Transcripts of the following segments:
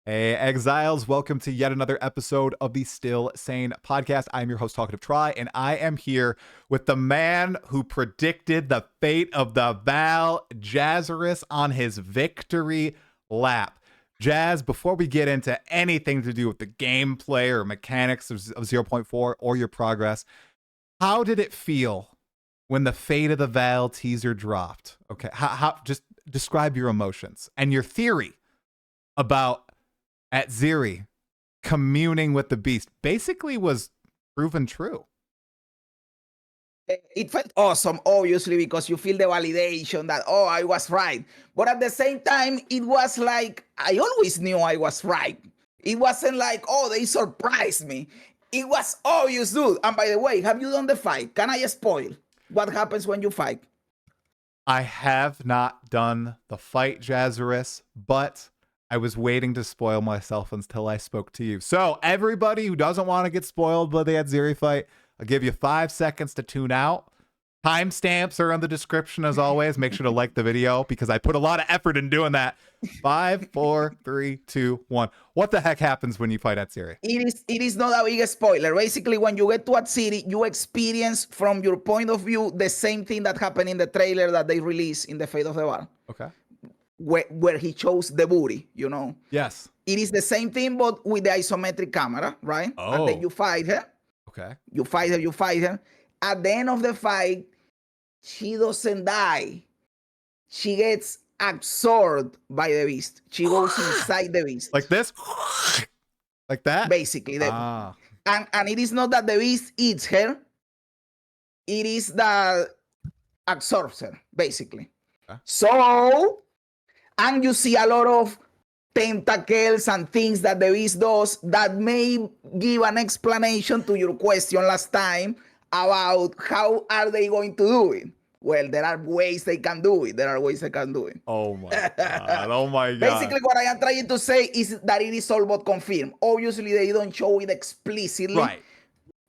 Hey, Exiles, welcome to yet another episode of the Still Sane podcast. I'm your host, Talkative Try, and I am here with the man who predicted the fate of the Vaal, Jazzarus, on his victory lap. Jazz, before we get into anything to do with the gameplay or mechanics of 0.4 or your progress, how did it feel when the fate of the Vaal teaser dropped? Okay, how just describe your emotions and your theory about Atziri communing with the beast basically was proven true. It felt awesome, obviously, because you feel the validation that, oh, I was right. But at the same time, it was like, I always knew I was right. It wasn't like, oh, they surprised me. It was obvious, dude. And by the way, have you done the fight? Can I spoil what happens when you fight? I have not done the fight, Jazzarus, but I was waiting to spoil myself until I spoke to you. So everybody who doesn't want to get spoiled by the Atziri fight, I'll give you 5 seconds to tune out. Timestamps are in the description as always. Make sure to like the video because I put a lot of effort in doing that. 5, 4, 3, 2, 1. What the heck happens when you fight Atziri? It is not a big spoiler. Basically, when you get to Atziri, you experience from your point of view the same thing that happened in the trailer that they released in the Path of Exile. Okay. Where he chose the booty, you know? Yes. It is the same thing, but with the isometric camera, right? Oh. And then you fight her. Okay. You fight her. At the end of the fight, she doesn't die. She gets absorbed by the beast. She goes inside the beast. Like this? Like that? Basically. And it is not that the beast eats her. It is that absorbs her, basically. Okay. So... and you see a lot of tentacles and things that the beast does that may give an explanation to your question last time about how are they going to do it. Well, there are ways they can do it. Oh my God. Oh my God. Basically, what I am trying to say is that it is all but confirmed. Obviously, they don't show it explicitly. Right.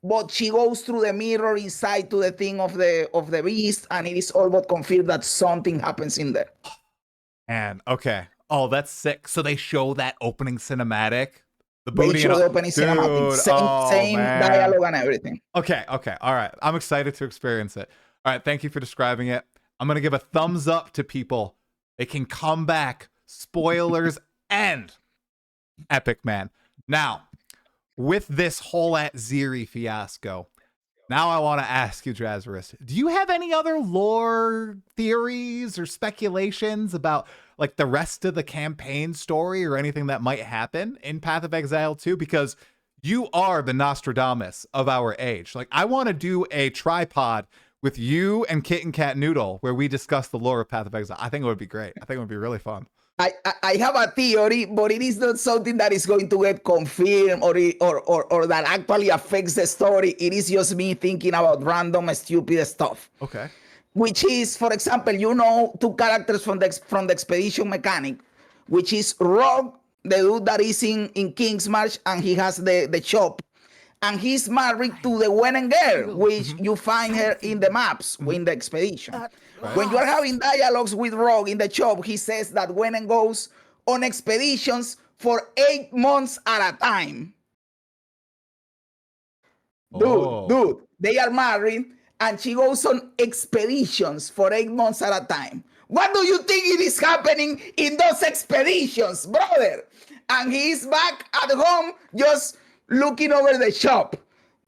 But she goes through the mirror inside to the thing of the beast, and it is all but confirmed that something happens in there. And okay. Oh, that's sick. So they show that opening cinematic. The booty. They show the opening cinematic. Same dialogue and everything. Okay. All right. I'm excited to experience it. All right. Thank you for describing it. I'm going to give a thumbs up to people. They can come back. Spoilers and epic, man. Now, with this whole Atziri fiasco, now I want to ask you, Jazzarus, do you have any other lore theories or speculations about like the rest of the campaign story or anything that might happen in Path of Exile 2? Because you are the Nostradamus of our age. Like, I want to do a tripod with you and Kit and Cat Noodle where we discuss the lore of Path of Exile. I think it would be great. I think it would be really fun. I have a theory, but it is not something that is going to get confirmed or that actually affects the story. It is just me thinking about random, stupid stuff. Okay. Which is, for example, you know, 2 characters from the expedition mechanic, which is Rogue, the dude that is in King's March, and he has the shop. And he's married to the Wyvern girl, which you find her in the maps in the expedition. Right. When you are having dialogues with Rogue in the shop, he says that Wyvern goes on expeditions for 8 months at a time. Dude, they are married, and she goes on expeditions for 8 months at a time. What do you think it is happening in those expeditions, brother? And he's back at home just looking over the shop.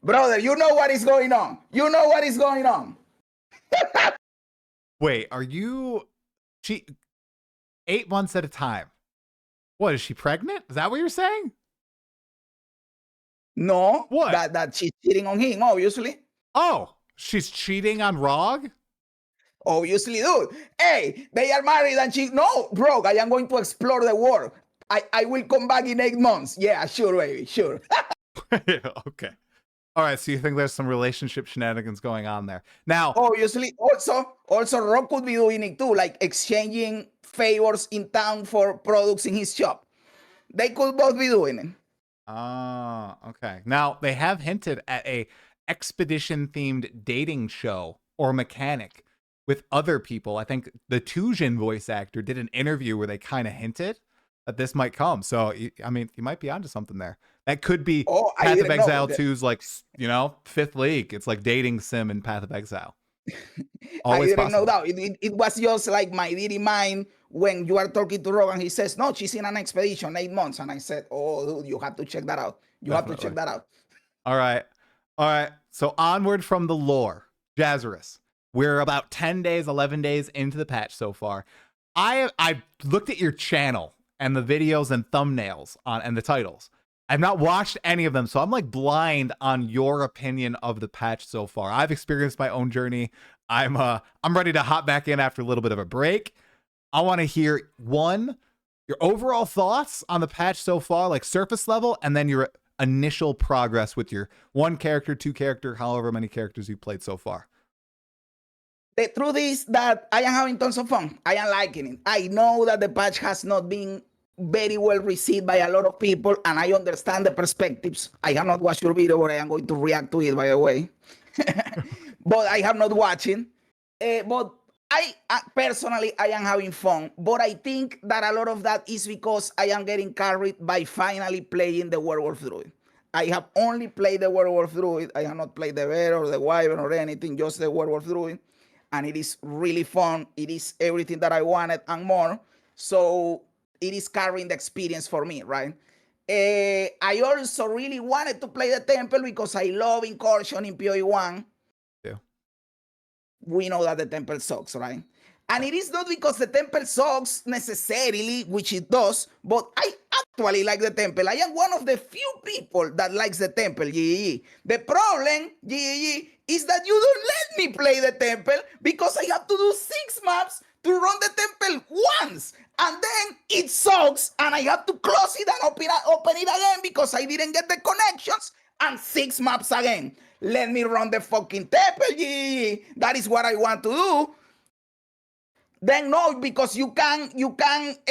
Brother, you know what is going on. Wait, are you... 8 months at a time? What, is she pregnant? Is that what you're saying? No. What? That she's cheating on him, obviously. Oh, she's cheating on Rogue? Obviously, dude. Hey, they are married and no, Rogue, I am going to explore the world. I will come back in 8 months. Yeah, sure, baby, sure. Okay. All right, so you think there's some relationship shenanigans going on there. Now, obviously, also Rogue could be doing it too, like exchanging favors in town for products in his shop. They could both be doing it. Oh, okay. Now, they have hinted at a expedition-themed dating show or mechanic with other people. I think the Tujin voice actor did an interview where they kind of hinted that this might come. So, I mean, you might be onto something there. That could be I Path of didn't know. Exile 2's like, you know, 5th league. It's like dating sim in Path of Exile. I Always didn't know possible. that. It was just like my dirty mind when you are talking to Rogue and he says, no, she's in an expedition 8 months. And I said, oh, dude, you have to check that out. You have to check Definitely. that out. All right. All right. So onward from the lore, Jazzarus. We're about 10 days, 11 days into the patch so far. I looked at your channel and the videos and thumbnails on and the titles. I've not watched any of them, so I'm like blind on your opinion of the patch so far. I've experienced my own journey. I'm ready to hop back in after a little bit of a break. I want to hear one, your overall thoughts on the patch so far, like surface level, and then your initial progress with your 1 character, 2 character, however many characters you played so far. The truth is that I am having tons of fun. I am liking it. I know that the patch has not been very well received by a lot of people, and I understand the perspectives. I have not watched your video, but I am going to react to it, by the way. But I have not watching. But I personally, I am having fun. But I think that a lot of that is because I am getting carried by finally playing the Werewolf Druid. I have only played the Werewolf Druid. I have not played the Bear or the Wyvern or anything, just the Werewolf Druid. And it is really fun. It is everything that I wanted and more. So it is carrying the experience for me, right? I also really wanted to play the Temple because I love Incursion in PoE1. Yeah. We know that the Temple sucks, right? And it is not because the Temple sucks necessarily, which it does, but I actually like the Temple. I am one of the few people that likes the Temple, GGG. The problem, GGG, is that you don't let me play the Temple because I have to do 6 maps to run the Temple once. And then it sucks and I have to close it and open it again because I didn't get the connections, and 6 maps again. Let me run the fucking Temple, GGG. That is what I want to do. Then no, because you can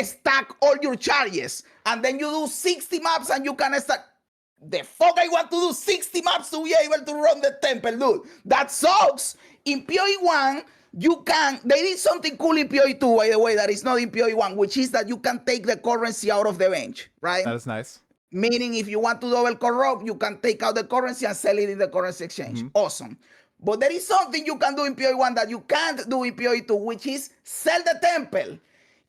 stack all your charges, and then you do 60 maps and you can stack. The fuck I want to do 60 maps to be able to run the Temple, dude. That sucks. In PoE1, you can, there is something cool in PoE2, by the way, that is not in PoE1, which is that you can take the currency out of the bench, right? That is nice. Meaning if you want to double corrupt, you can take out the currency and sell it in the currency exchange. Awesome. But there is something you can do in PoE1 that you can't do in PoE2, which is sell the Temple.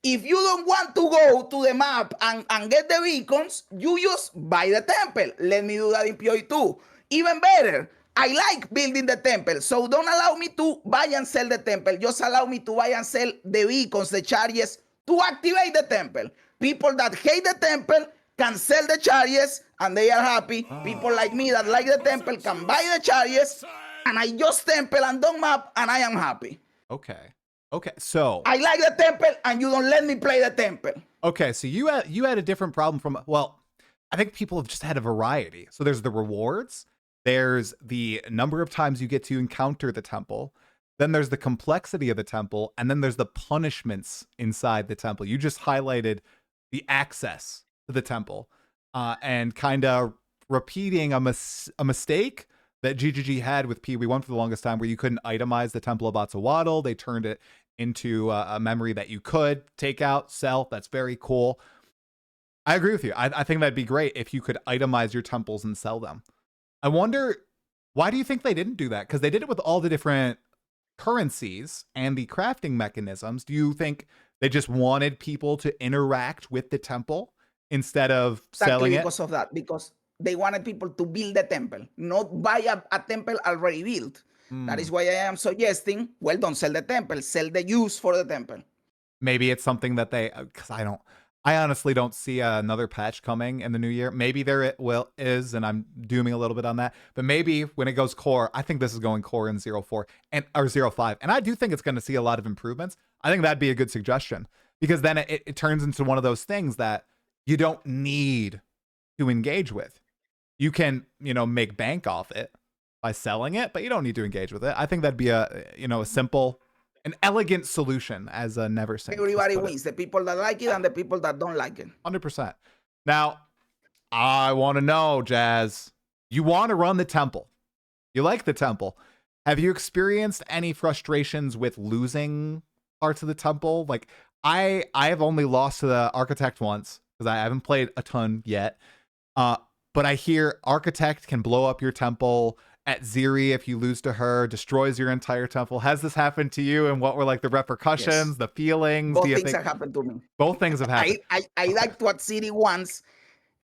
If you don't want to go to the map and get the beacons, you just buy the Temple. Let me do that in PoE2. Even better, I like building the Temple, so don't allow me to buy and sell the Temple. Just allow me to buy and sell the beacons, the charges, to activate the Temple. People that hate the Temple can sell the charges and they are happy. People like me that like the Temple can buy the charges, and I just Temple and don't map, and I am happy. Okay. Okay. So I like the Temple, and you don't let me play the Temple. okay, so you had a different problem from, well, I think people have just had a variety. So there's the rewards, there's the number of times you get to encounter the temple, then there's the complexity of the temple, and then there's the punishments inside the temple. You just highlighted the access to the temple, and kind of repeating a mistake that GGG had with PoE1 for the longest time, where you couldn't itemize the Temple of Atziri. They turned it into a memory that you could take out, sell. That's very cool. I agree with you. I think that'd be great if you could itemize your temples and sell them. I wonder, why do you think they didn't do that? Because they did it with all the different currencies and the crafting mechanisms. Do you think they just wanted people to interact with the temple instead of selling it? Because of that, because they wanted people to build the temple, not buy a temple already built. That is why I am suggesting, well, don't sell the temple, sell the use for the temple. Maybe it's something that they, because I honestly don't see another patch coming in the new year. Maybe there it is, and I'm dooming a little bit on that. But maybe when it goes core, I think this is going core in 0.4 or 0.5. And I do think it's going to see a lot of improvements. I think that'd be a good suggestion, because then it turns into one of those things that you don't need to engage with. You can, make bank off it by selling it, but you don't need to engage with it. I think that'd be a simple, an elegant solution, as a Never Saint. Everybody wins, the people that like it and the people that don't like it. 100%. Now, I want to know, Jazz, you want to run the temple. You like the temple. Have you experienced any frustrations with losing parts of the temple? Like, I have only lost to the architect once, because I haven't played a ton yet. But I hear Architect can blow up your temple. Atziri, if you lose to her, destroys your entire temple. Has this happened to you? And what were like the repercussions, Yes. the feelings? Both Do you things think have happened to me. both things have happened? I died to Atziri once,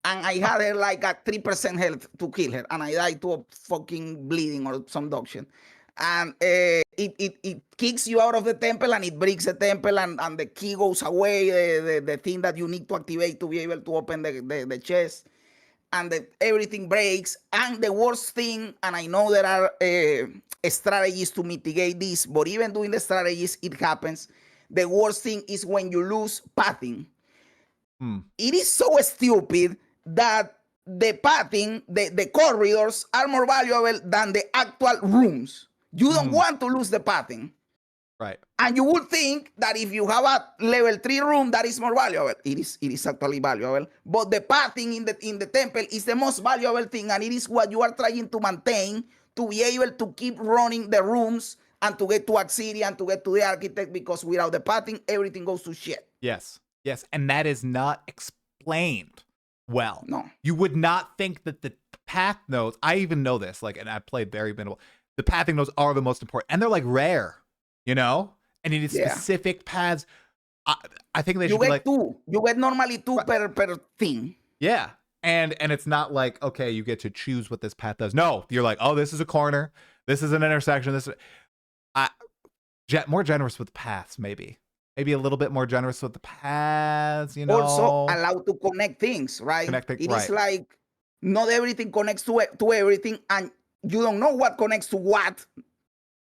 and I had her like at 3% health to kill her, and I died to a fucking bleeding or some dog shit. And it kicks you out of the temple, and it breaks the temple, and the key goes away, the thing that you need to activate to be able to open the chest, and everything breaks. And the worst thing, and I know there are strategies to mitigate this, but even doing the strategies, it happens. The worst thing is when you lose pathing. It is so stupid that the pathing, the corridors are more valuable than the actual rooms. You don't want to lose the pathing. Right. And you would think that if you have a level 3 room, that is more valuable. It is actually valuable. But the pathing in the temple is the most valuable thing, and it is what you are trying to maintain to be able to keep running the rooms and to get to Atziri and to get to the architect, because without the pathing, everything goes to shit. Yes. Yes. And that is not explained well. No. You would not think that the path nodes, I even know this, like, and I played very minimal. The pathing nodes are the most important, and they're like rare, you know? And it is specific paths. I think they should be like two. You get normally two per thing. Yeah. And it's not like, okay, you get to choose what this path does. No, you're like, oh, this is a corner. This is an intersection. This is more generous with paths, maybe. Maybe a little bit more generous with the paths, you know. Also allowed to connect things, right? It is like not everything connects to everything, and you don't know what connects to what.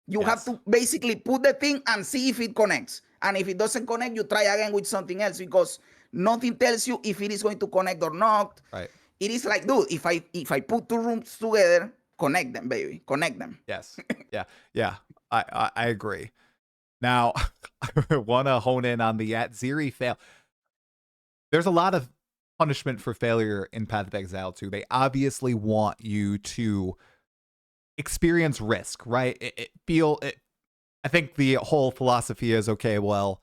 You have to basically put the thing and see if it connects. And if it doesn't connect, you try again with something else, because nothing tells you if it is going to connect or not. Right. It is like, dude, if I put two rooms together, connect them, baby. Connect them. Yes. Yeah. Yeah. I agree. Now, I want to hone in on the Atziri fail. There's a lot of punishment for failure in Path of Exile too. They obviously want you to experience risk, right? I think the whole philosophy is, okay, well,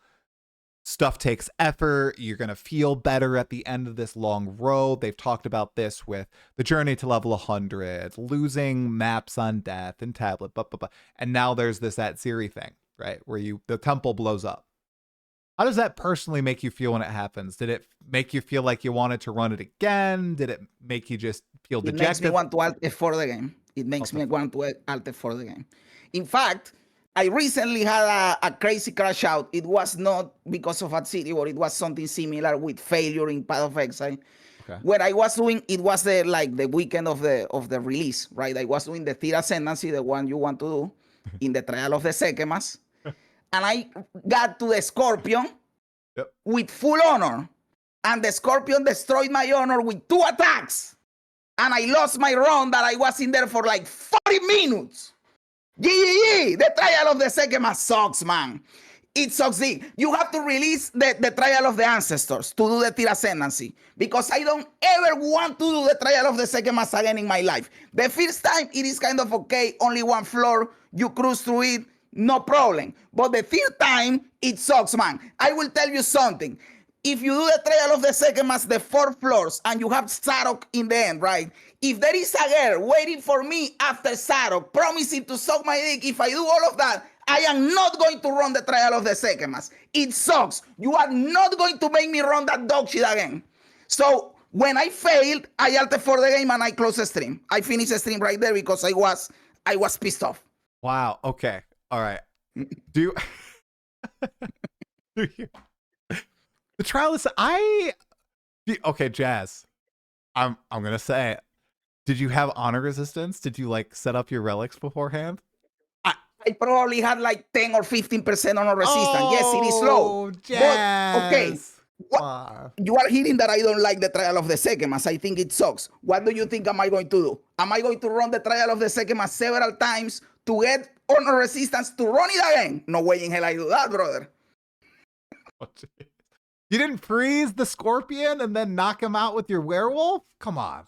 stuff takes effort. You're going to feel better at the end of this long road. They've talked about this with the journey to level 100, losing maps on death and tablet, blah, blah, blah. And now there's this Atziri thing, right? Where the temple blows up. How does that personally make you feel when it happens? Did it make you feel like you wanted to run it again? Did it make you just feel dejected? It makes me want to alt F4 the game. It makes me want to alt F4 the game. In fact, I recently had a crazy crash out. It was not because of Atziri, but it was something similar with failure in Path of Exile. Okay. What I was doing, it was the weekend of the release, right? I was doing the Third Ascendancy, the one you want to do, in the Trial of the Sekemas. And I got to the Scorpion with full honor. And the Scorpion destroyed my honor with 2 attacks. And I lost my run that I was in there for like 40 minutes. GGG! The Trial of the Sekemas sucks, man. It sucks. You have to release the Trial of the Ancestors to do the Third Ascendancy, because I don't ever want to do the Trial of the Sekemas again in my life. The first time, it is kind of okay. Only 1 floor. You cruise through it. No problem. But the third time, it sucks, man. I will tell you something. If you do the Trial of the Sekemas, the 4 floors, and you have Zarok in the end, right? If there is a girl waiting for me after Zarok, promising to suck my dick, if I do all of that, I am not going to run the Trial of the Sekemas. It sucks. You are not going to make me run that dog shit again. So when I failed, I altered for the game and I closed the stream. I finished the stream right there because I was pissed off. Wow. Okay. All right. Do you... The trial is okay, Jazz. I'm gonna say it. Did you have honor resistance? Did you like set up your relics beforehand? I probably had like 10 or 15% honor resistance. Yes, it is low. Jazz. But okay. You are hearing that I don't like the Trial of the Sekemas. I think it sucks. What do you think am I going to do? Am I going to run the Trial of the Sekemas several times to get honor resistance to run it again? No way in hell I do that, brother. Oh, you didn't freeze the Scorpion and then knock him out with your werewolf? Come on.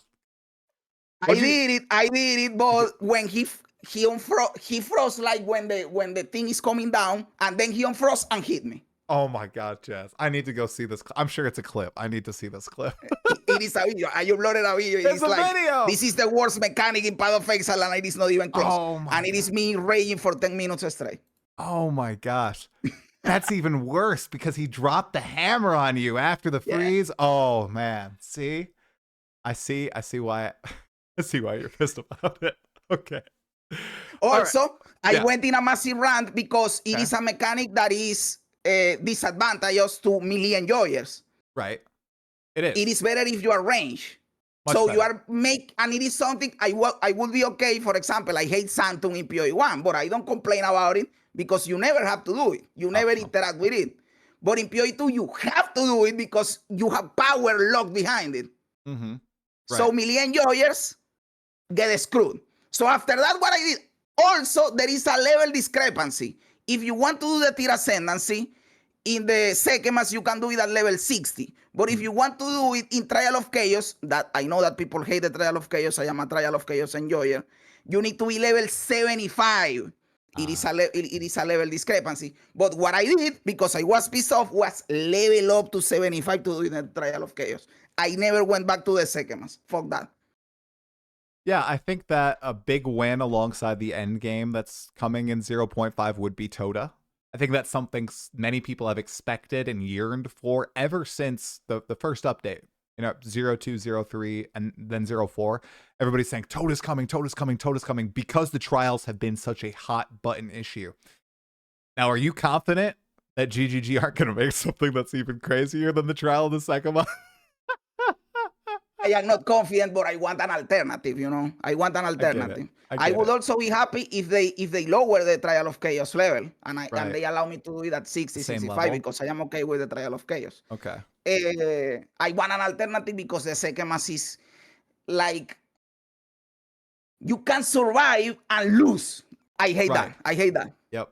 I did it, but when he froze like when the thing is coming down, and then he unfroze and hit me. Oh my God, Jazz. I need to go see this. I'm sure it's a clip. I need to see this clip. It is a video. I uploaded a video. It's a video. This is the worst mechanic in Path of Exile, and it is not even close. Oh my and it is me raging for 10 minutes straight. Oh my gosh. That's even worse because he dropped the hammer on you after the freeze. Yeah. Oh man. See? I see why I see why you're pissed about it. Okay. Also, right. I went in a massive rant because it is a mechanic that is disadvantageous to melee enjoyers. Right. It is. It is better if you are range. So better. You are and it is something I would be okay. For example, I hate Sanctum in PoE1, but I don't complain about it because you never have to do it. You never interact with it. But in PoE2, you have to do it because you have power locked behind it. Mm-hmm. Right. So melee enjoyers get screwed. So after that, what I did, also, there is a level discrepancy. If you want to do the tier ascendancy, in the second mass, you can do it at level 60. But if you want to do it in Trial of Chaos, that I know that people hate the Trial of Chaos, I am a Trial of Chaos enjoyer, you need to be level 75. It is a level discrepancy. But what I did, because I was pissed off, was level up to 75 to do the Trial of Chaos. I never went back to the second mass. Fuck that. Yeah, I think that a big win alongside the end game that's coming in 0.5 would be Tota. I think that's something many people have expected and yearned for ever since the first update. 02, 03, and then 04. Everybody's saying Tota's coming, Tota's coming, Tota's coming because the trials have been such a hot button issue. Now, are you confident that GGG aren't going to make something that's even crazier than the trial of the second month? I am not confident, but I want an alternative, I want an alternative. I would also be happy if they lower the Trial of Chaos level and they allow me to do it at 60, 65 because I am okay with the Trial of Chaos. Okay. I want an alternative because the second mass is like you can survive and lose. I hate that. Yep.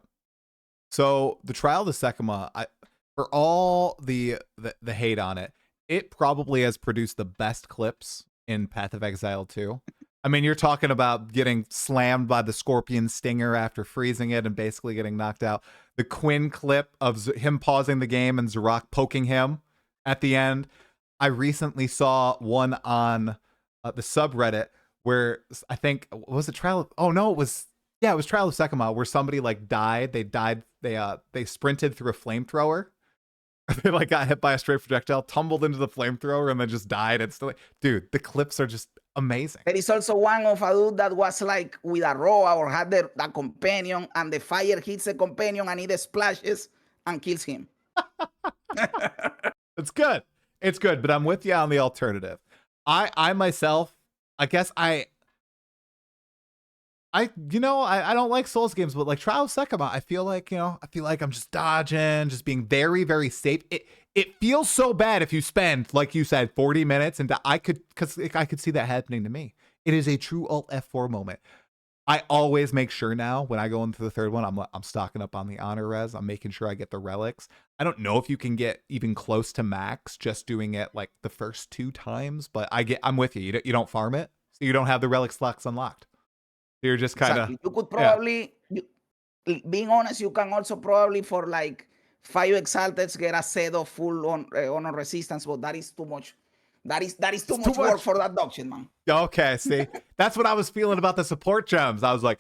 So the Trial of the Sekima, for all the hate on it, it probably has produced the best clips in Path of Exile 2. I mean, you're talking about getting slammed by the Scorpion Stinger after freezing it and basically getting knocked out. The Quinn clip of him pausing the game and Zarak poking him at the end. I recently saw one on the subreddit where I think, was it Trial of, oh no, it was Trial of Sekima where somebody died. They sprinted through a flamethrower. They got hit by a straight projectile, tumbled into the flamethrower, and then just died instantly. Dude, the clips are just amazing. There is also one of a dude that was with a roa or had a companion, and the fire hits the companion, and it splashes and kills him. It's good. It's good, but I'm with you on the alternative. I myself, I guess I don't like Souls games, but Trial of Sekima, I feel like I'm just dodging, just being very, very safe. It feels so bad if you spend, like you said, 40 minutes, and I could see that happening to me. It is a true Alt F4 moment. I always make sure now when I go into the third one, I'm stocking up on the honor res. I'm making sure I get the relics. I don't know if you can get even close to max just doing it the first 2 times, but I'm with you. You don't farm it, so you don't have the relic slots unlocked. You're just kind of. You could probably, being honest, you can also probably for 5 exalted get a set of full honor resistance, but that is too much. That is too much work for that doctrine, man. Okay, see, that's what I was feeling about the support gems. I was like,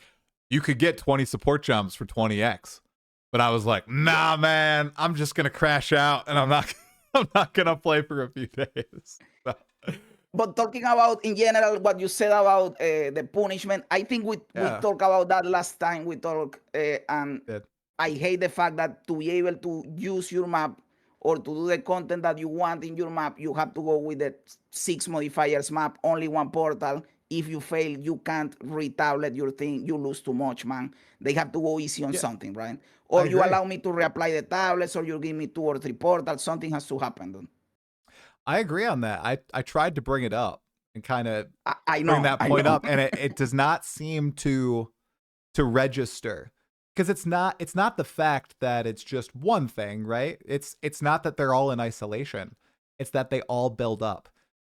you could get 20 support gems for 20x, but I was like, nah, man, I'm just gonna crash out, and I'm not gonna play for a few days. So. But talking about, in general, what you said about the punishment, I think we talked about that last time we talked, and I hate the fact that to be able to use your map or to do the content that you want in your map, you have to go with the 6 modifiers map, only 1 portal. If you fail, you can't retablet your thing. You lose too much, man. They have to go easy on something, right? Or you allow me to reapply the tablets, or you give me 2 or 3 portals. Something has to happen, dude. I agree on that. I tried to bring it up and kind of bring that point up, and it does not seem to register because it's not the fact that it's just one thing, right? It's not that they're all in isolation. It's that they all build up.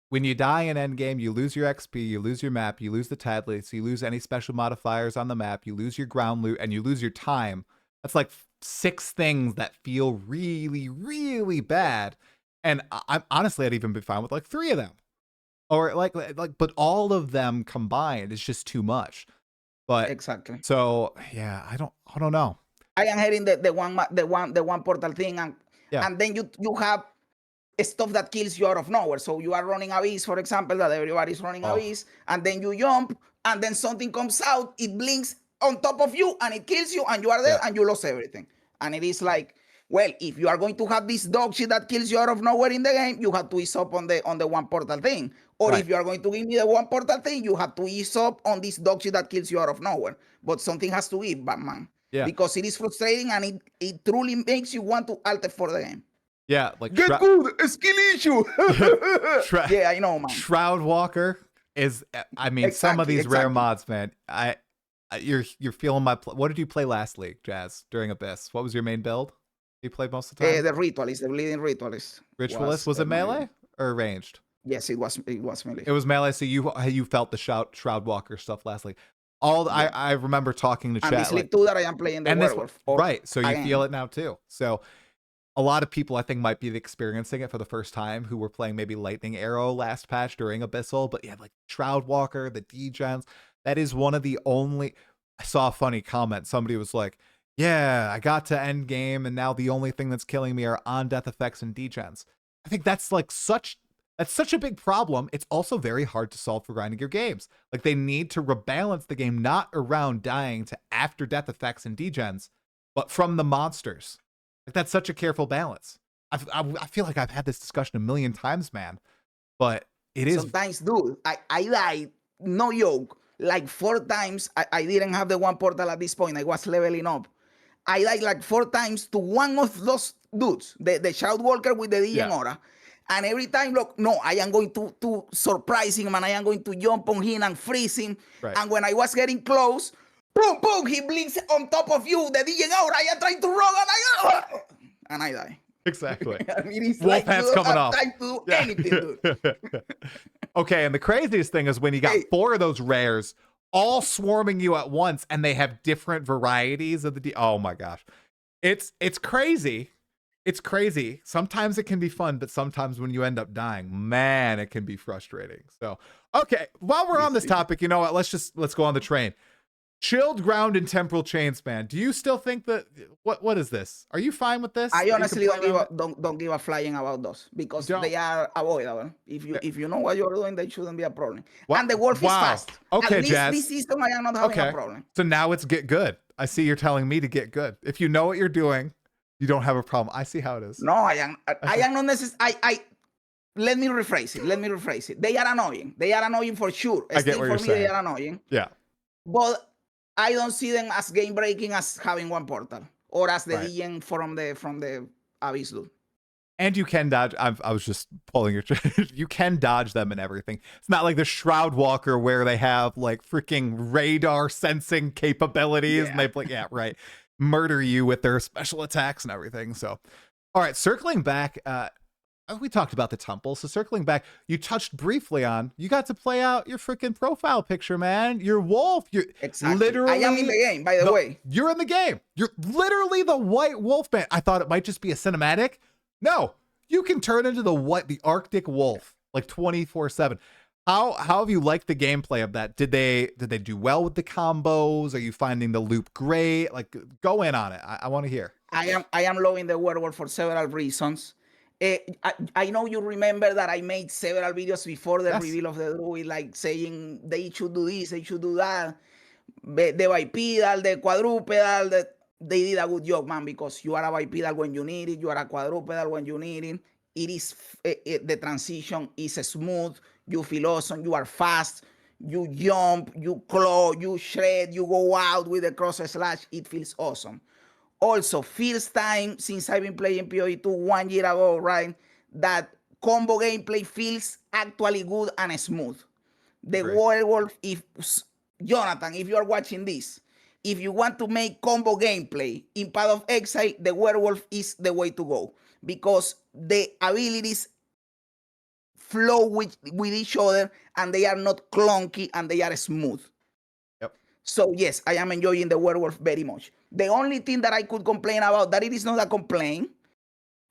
When you die in endgame, you lose your XP, you lose your map, you lose the tablets, you lose any special modifiers on the map, you lose your ground loot, and you lose your time. That's 6 things that feel really, really bad. And I'm honestly, I'd even be fine with like 3 of them. Or like, but all of them combined is just too much. But Exactly. so yeah, I don't know. I am hearing the one portal thing, and then you have stuff that kills you out of nowhere. So you are running Abyss, for example, that everybody's running Abyss, and then you jump, and then something comes out, it blinks on top of you, and it kills you, and you are dead, and you lost everything. And it is like, well, if you are going to have this dog shit that kills you out of nowhere in the game, you have to ease up on the one portal thing. Or if you are going to give me the one portal thing, you have to ease up on this dog shit that kills you out of nowhere. But something has to give, Batman. Yeah. Because it is frustrating, and it truly makes you want to alter for the game. Yeah, like get good, skill issue. Yeah, I know, man. Shroud Walker is, I mean, some of these rare mods, man. You're feeling my. What did you play last league, Jazz, during Abyss? What was your main build? You played most of the time. The Ritualist, the Bleeding Ritualist. Ritualist was it melee or ranged? Yes, it was melee. It was melee. So you felt the Shroud Walker stuff last league. I remember talking to chat. And this league too that I am playing the werewolf. Right, so you feel it now too. So a lot of people I think might be experiencing it for the first time who were playing maybe Lightning Arrow last patch during Abyssal, but yeah, like Shroud Walker, the degens, that is one of the only. I saw a funny comment. Somebody was like, yeah, I got to end game and now the only thing that's killing me are on death effects and degens. I think that's like such a big problem. It's also very hard to solve for grinding your games. Like they need to rebalance the game, not around dying to after death effects and degens, but from the monsters. Like that's such a careful balance. I feel like I've had this discussion a million times, man. But it is sometimes, dude. I died, no joke, like 4 times. I didn't have the one portal at this point. I was leveling up. I died like 4 times to one of those dudes, the Shroud Walker with the DJ aura. And every time, look, no, I am going to surprise him, and I am going to jump on him and freeze him. Right. And when I was getting close, boom, boom, he blinks on top of you, the DJ aura. I am trying to run, and I die. Exactly. I mean, it's Wolf hat's coming off. Time to do anything, dude. Okay, and the craziest thing is when you got 4 of those rares all swarming you at once, and they have different varieties of the oh my gosh. It's crazy. It's crazy. Sometimes it can be fun, but sometimes when you end up dying, man, it can be frustrating. So, okay, while we're on this topic, you know what? Let's go on the train. Chilled Ground and Temporal Chains, man. Do you still think that what is this? Are you fine with this? I honestly don't give a flying about those because they are avoidable. If you know what you're doing, they shouldn't be a problem. And the wolf is fast. Okay, at least Jazz. This season I am not having a problem. So now it's get good. I see you're telling me to get good. If you know what you're doing, you don't have a problem. I see how it is. No, I am not necessarily. Let me rephrase it. They are annoying. They are annoying for sure. I get what you're saying. They are annoying. Yeah. But I don't see them as game breaking as having one portal or as the DN from the Abyss dude. And you can dodge. I was just pulling your. You can dodge them and everything. It's not like the Shroud Walker where they have like freaking radar sensing capabilities and they play murder you with their special attacks and everything. So, all right, circling back. We talked about the temple. So circling back, you touched briefly on, you got to play out your freaking profile picture, man. You're wolf. You're literally. I am in the game, by the way. You're in the game. You're literally the white wolf man. I thought it might just be a cinematic. No, you can turn into the Arctic wolf like 24/7. How have you liked the gameplay of that? Did they do well with the combos? Are you finding the loop great? Like, go in on it. I want to hear. I am loving the werewolf for several reasons. I know you remember that I made several videos before the reveal of the Druid, like saying they should do this, they should do that. The bipedal, the quadrupedal, they did a good job, man, because you are a bipedal when you need it, you are a quadrupedal when you need it. It is the transition is smooth, you feel awesome, you are fast, you jump, you claw, you shred, you go out with the cross slash, it feels awesome. Also, first time since I've been playing PoE2 1 year ago, right, that combo gameplay feels actually good and smooth. The werewolf, Jonathan, if you are watching this, if you want to make combo gameplay in Path of Exile, the werewolf is the way to go because the abilities flow with each other and they are not clunky and they are smooth. Yep. So yes, I am enjoying the werewolf very much. The only thing that I could complain about, that it is not a complaint,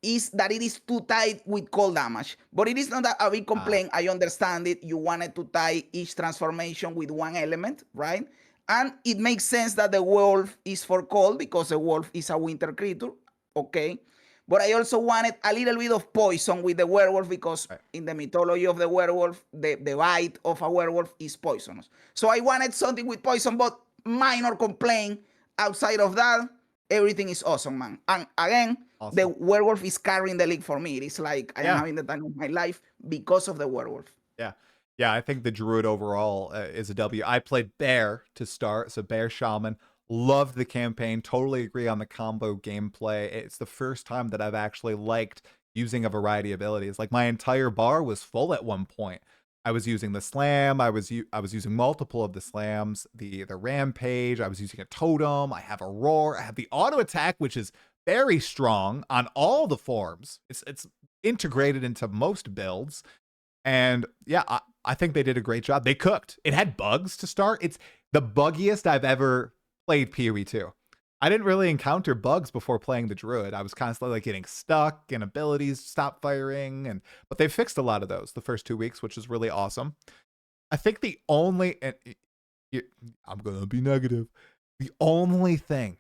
is that it is too tight with cold damage. But it is not a big complaint. I understand it. You wanted to tie each transformation with one element, right? And it makes sense that the wolf is for cold because the wolf is a winter creature, okay? But I also wanted a little bit of poison with the werewolf because in the mythology of the werewolf, the bite of a werewolf is poisonous. So I wanted something with poison, but minor complaint. Outside of that, everything is awesome, man. And again, the werewolf is carrying the league for me. It's like I am having the time of my life because of the werewolf. Yeah. Yeah, I think the Druid overall is a W. I played Bear to start, so Bear Shaman. Loved the campaign. Totally agree on the combo gameplay. It's the first time that I've actually liked using a variety of abilities. Like my entire bar was full at one point. I was using the slam. I was using multiple of the slams. The rampage. I was using a totem. I have a roar. I have the auto attack, which is very strong on all the forms. It's integrated into most builds. And yeah, I think they did a great job. They cooked. It had bugs to start. It's the buggiest I've ever played PoE2. I didn't really encounter bugs before playing the Druid. I was constantly like getting stuck and abilities stop firing, but they fixed a lot of those the first 2 weeks, which is really awesome. I think the only, and I'm gonna be negative, the only thing,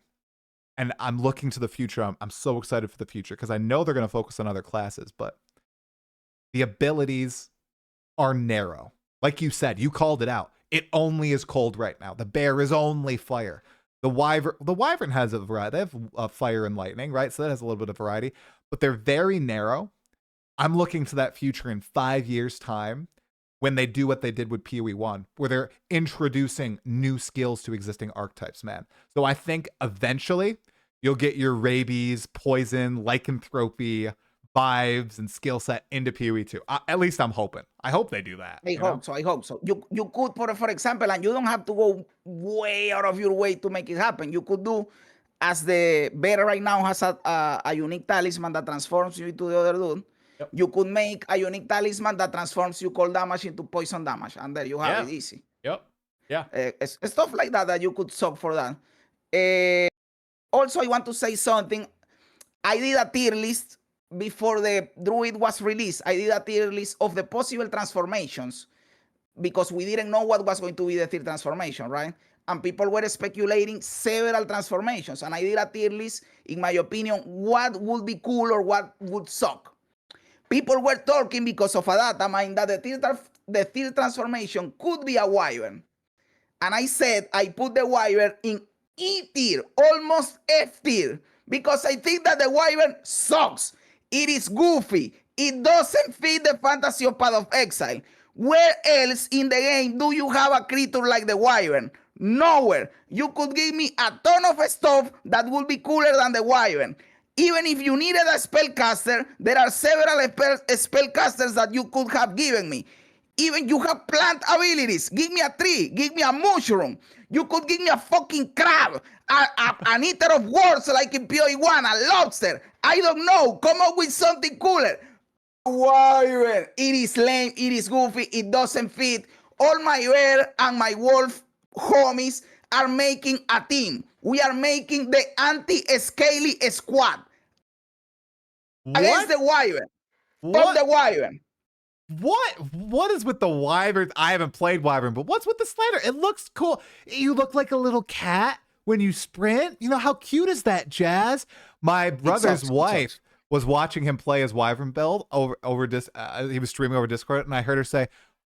and I'm looking to the future. I'm so excited for the future because I know they're gonna focus on other classes, but the abilities are narrow. Like you said, you called it out. It only is cold right now. The bear is only fire. The wyvern has a variety. They have fire and lightning, right? So that has a little bit of variety, but they're very narrow. I'm looking to that future in 5 years' time when they do what they did with PoE1, where they're introducing new skills to existing archetypes, man. So I think eventually you'll get your rabies, poison, lycanthropy vibes and skill set into PoE2. At least I'm hoping. I hope they do that. I hope so. You could, for example, and you don't have to go way out of your way to make it happen. You could do, as the bear right now has a unique talisman that transforms you into the other dude. Yep. You could make a unique talisman that transforms you cold damage into poison damage, and there you have it easy. Yep. Yeah. Stuff like that you could sub for that. Also, I want to say something. I did a tier list before the Druid was released. I did a tier list of the possible transformations because we didn't know what was going to be the third transformation, right? And people were speculating several transformations. And I did a tier list, in my opinion, what would be cool or what would suck. People were talking because of a data mine that the third transformation could be a Wyvern. And I said I put the Wyvern in E tier, almost F tier, because I think that the Wyvern sucks. It is goofy. It doesn't fit the fantasy of Path of Exile. Where else in the game do you have a creature like the Wyvern? Nowhere. You could give me a ton of stuff that would be cooler than the Wyvern. Even if you needed a spellcaster, there are several spellcasters that you could have given me. Even you have plant abilities. Give me a tree. Give me a mushroom. You could give me a fucking crab. An eater of words like in PoE1, a lobster. I don't know. Come up with something cooler. Wyvern. It is lame. It is goofy. It doesn't fit. All my bear and my wolf homies are making a team. We are making the anti-scaly squad. Against the Wyvern. Stop the Wyvern. What is with the Wyvern? I haven't played Wyvern, but what's with the slider? It looks cool. You look like a little cat when you sprint. You know, how cute is that, Jazz? My brother's wife was watching him play his Wyvern build he was streaming over Discord, and I heard her say,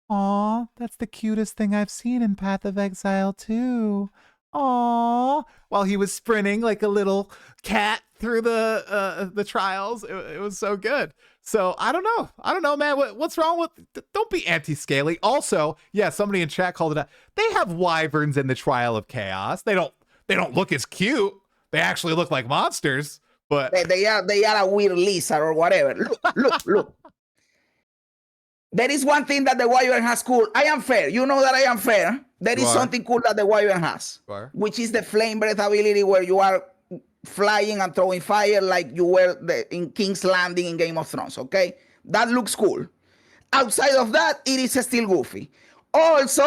"Aw, that's the cutest thing I've seen in Path of Exile too. Aw," while he was sprinting like a little cat through the trials. It was so good. So I don't know, man. What's wrong with? Don't be anti-scaly. Also, yeah, somebody in chat called it out. They have wyverns in the Trial of Chaos. They don't look as cute. They actually look like monsters. But they are a weird lizard or whatever. Look. There is one thing that the Wyvern has cool. I am fair. You know that I am fair. There is something cool that the Wyvern has, which is the flame breath ability, where you are flying and throwing fire like you were in King's Landing in Game of Thrones, okay? That looks cool. Outside of that, it is still goofy. Also,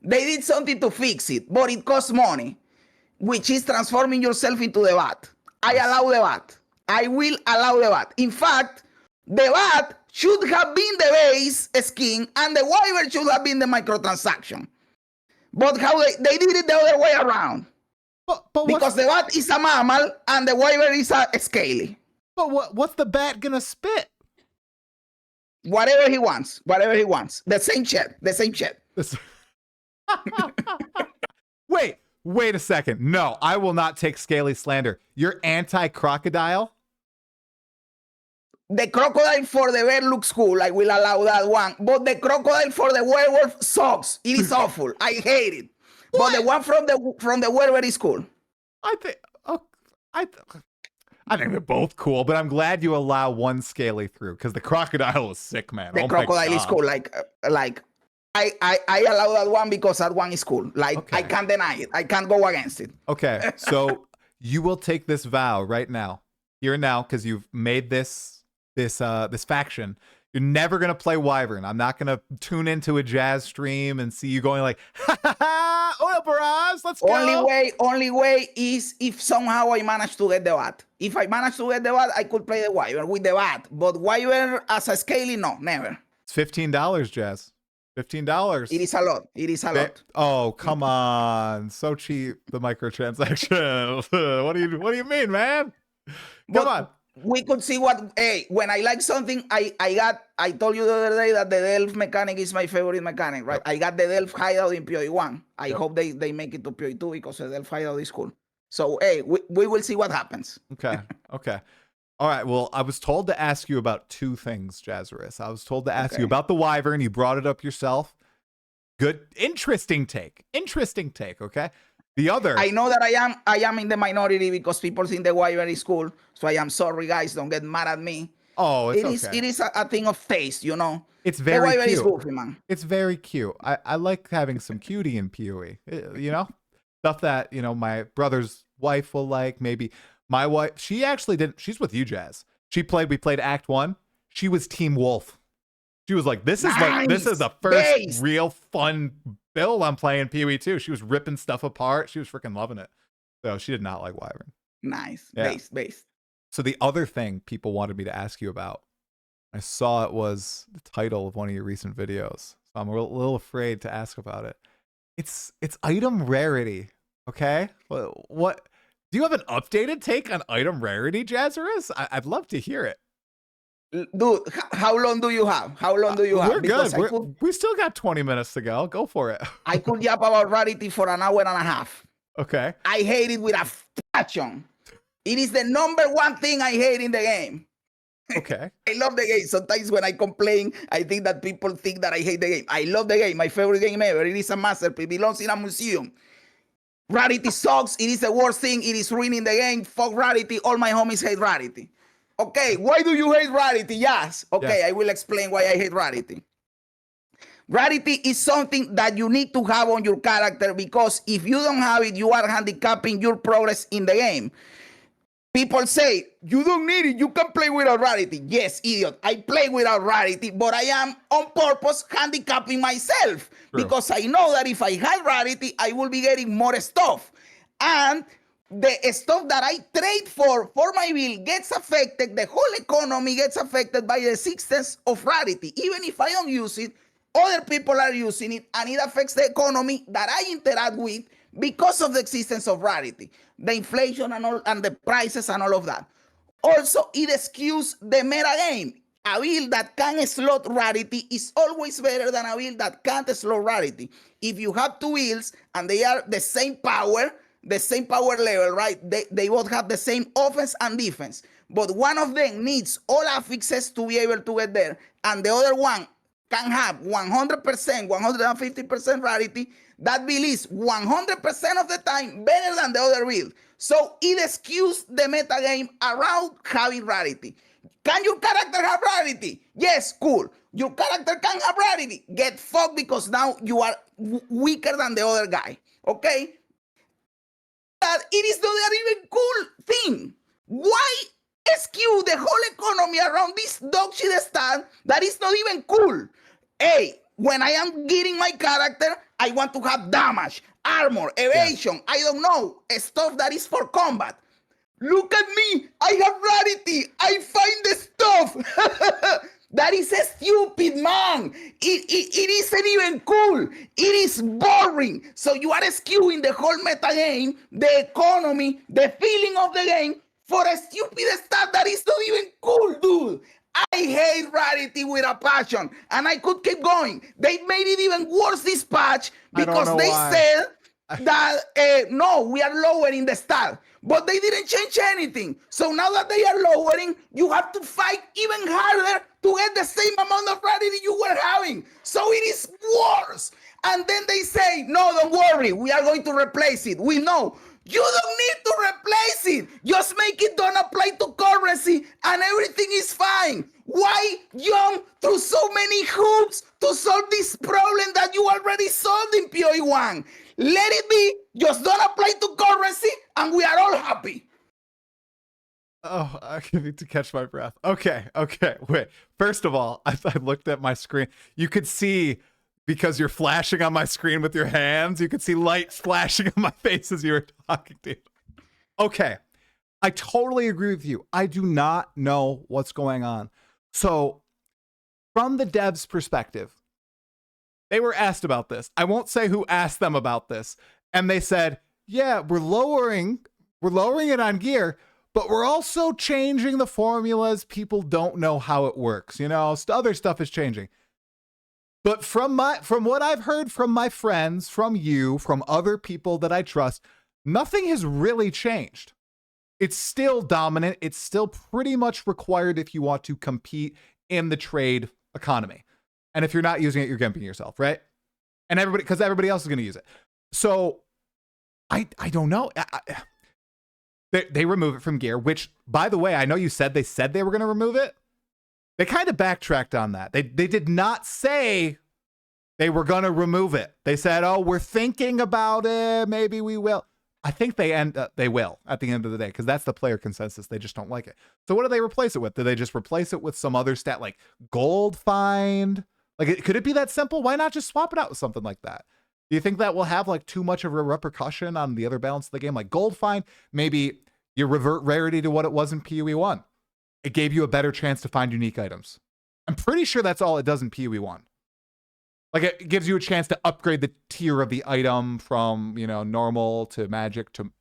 They did something to fix it, but it costs money, which is transforming yourself into the bat. I allow the bat. I will allow the bat. In fact, the bat should have been the base skin and the Wyvern should have been the microtransaction. But how they did it the other way around. But because the bat is a mammal and the Wyvern is a scaly. But what's the bat gonna spit? Whatever he wants. Whatever he wants. The same shit. The same shit. Wait a second. No, I will not take scaly slander. You're anti-crocodile? The crocodile for the bear looks cool. I will allow that one. But the crocodile for the werewolf sucks. It is awful. I hate it. What? But the one from the werewolf is cool. I think they're both cool, but I'm glad you allow one scaly through because the crocodile is sick, man. The crocodile is cool. Like I allow that one because that one is cool. Like okay. I can't deny it. I can't go against it. Okay, so you will take this vow right now, here and now, because you've made this faction. You're never gonna play Wyvern. I'm not gonna tune into a jazz stream and see you going like, ha ha ha, oil barrage, let's go. Only way is if somehow I manage to get the bat. If I manage to get the bat, I could play the Wyvern with the bat. But Wyvern as a scaly, no, never. It's $15, Jazz. $15. It is a lot. It is a lot. Oh, come on. So cheap, the microtransaction. What do you mean, man? Come on. We could see when I like something, I told you the other day that the Delph mechanic is my favorite mechanic, right? Yep. I got the Delph hideout in PoE1. I hope they make it to PoE2 because the Delph hideout is cool. So, we will see what happens. Okay. All right. Well, I was told to ask you about two things, Jazzarus. I was told to ask you about the Wyvern. You brought it up yourself. Good. Interesting take. Okay. The other, I know that I am in the minority because people think the Wyvern is cool. So I am sorry, guys. Don't get mad at me. Oh, it is a thing of taste, you know. It's very cute. Is goofy, man. It's very cute. I like having some cutie in PoE. You know, stuff that my brother's wife will like. Maybe my wife. She actually didn't. She's with you, Jazz. We played Act 1. She was Team Wolf. She was like, this is the first real fun build I'm playing PoE2. She was ripping stuff apart. She was freaking loving it. So she did not like Wyvern. Nice. Yeah. Base. So the other thing people wanted me to ask you about, I saw it was the title of one of your recent videos. So I'm a little afraid to ask about it. It's item rarity. Okay. What do you have an updated take on item rarity, Jazzarus? I'd love to hear it. Dude, how long do you have? We're good. We still got 20 minutes to go. Go for it. I could yap about Rarity for an hour and a half. Okay. I hate it with a passion. It is the number one thing I hate in the game. Okay. I love the game. Sometimes when I complain, I think that people think that I hate the game. I love the game. My favorite game ever. It is a masterpiece. It belongs in a museum. Rarity sucks. It is the worst thing. It is ruining the game. Fuck Rarity. All my homies hate Rarity. Okay, why do you hate Rarity? Yes. Okay, yes. I will explain why I hate Rarity. Rarity is something that you need to have on your character because if you don't have it, you are handicapping your progress in the game. People say, you don't need it, you can play without Rarity. Yes, idiot, I play without Rarity, but I am on purpose handicapping myself. True. Because I know that if I had Rarity, I will be getting more stuff. And the stuff that I trade for my build gets affected, the whole economy gets affected by the existence of Rarity. Even if I don't use it, other people are using it, and it affects the economy that I interact with because of the existence of Rarity. The inflation and the prices and all of that. Also, it skews the meta game. A build that can slot Rarity is always better than a build that can't slot Rarity. If you have two builds and they are the same power level, right? They both have the same offense and defense, but one of them needs all affixes to be able to get there, and the other one can have 100%, 150% Rarity. That build is 100% of the time better than the other build. So it skews the meta game around having Rarity. Can your character have Rarity? Yes, cool. Your character can have Rarity. Get fucked because now you are weaker than the other guy. Okay? That it is not an even cool thing. Why skew the whole economy around this dog shit stand that is not even cool? Hey, when I am getting my character, I want to have damage, armor, evasion, I don't know, stuff that is for combat. Look at me, I have Rarity, I find the stuff. That is stupid, man. It isn't even cool. It is boring. So you are skewing the whole meta game, the economy, the feeling of the game for a stupid stuff that is not even cool, dude. I hate Rarity with a passion, and I could keep going. They made it even worse this patch because they said that no, we are lowering the stat, but they didn't change anything. So now that they are lowering, you have to fight even harder to get the same amount of Rarity you were having. So it is worse. And then they say, no, don't worry, we are going to replace it. We know. You don't need to replace it. Just make it don't apply to currency and everything is fine. Why jump through so many hoops to solve this problem that you already solved in PoE1? Let it be. Just don't apply to currency and we are all happy. Oh, I need to catch my breath. Okay, wait. First of all, I looked at my screen. You could see, because you're flashing on my screen with your hands, you could see lights flashing on my face as you were talking to me. Okay, I totally agree with you. I do not know what's going on. So, from the devs' perspective, they were asked about this. I won't say who asked them about this. And they said, yeah, we're lowering it on gear, but we're also changing the formulas. People don't know how it works. You know, other stuff is changing. But from what I've heard from my friends, from you, from other people that I trust, nothing has really changed. It's still dominant. It's still pretty much required if you want to compete in the trade economy. And if you're not using it, you're gimping yourself, right? And because everybody else is going to use it. So I don't know. They remove it from gear, which, by the way, I know you said they were going to remove it. They kind of backtracked on that. They did not say they were going to remove it. They said, oh, we're thinking about it. Maybe we will. I think they will at the end of the day, because that's the player consensus. They just don't like it. So what do they replace it with? Do they just replace it with some other stat like gold find? Like, could it be that simple? Why not just swap it out with something like that? Do you think that will have like too much of a repercussion on the other balance of the game? Like gold find, maybe you revert Rarity to what it was in PoE1. It gave you a better chance to find unique items. I'm pretty sure that's all it does in PoE1. Like it gives you a chance to upgrade the tier of the item from, you know, normal to magic to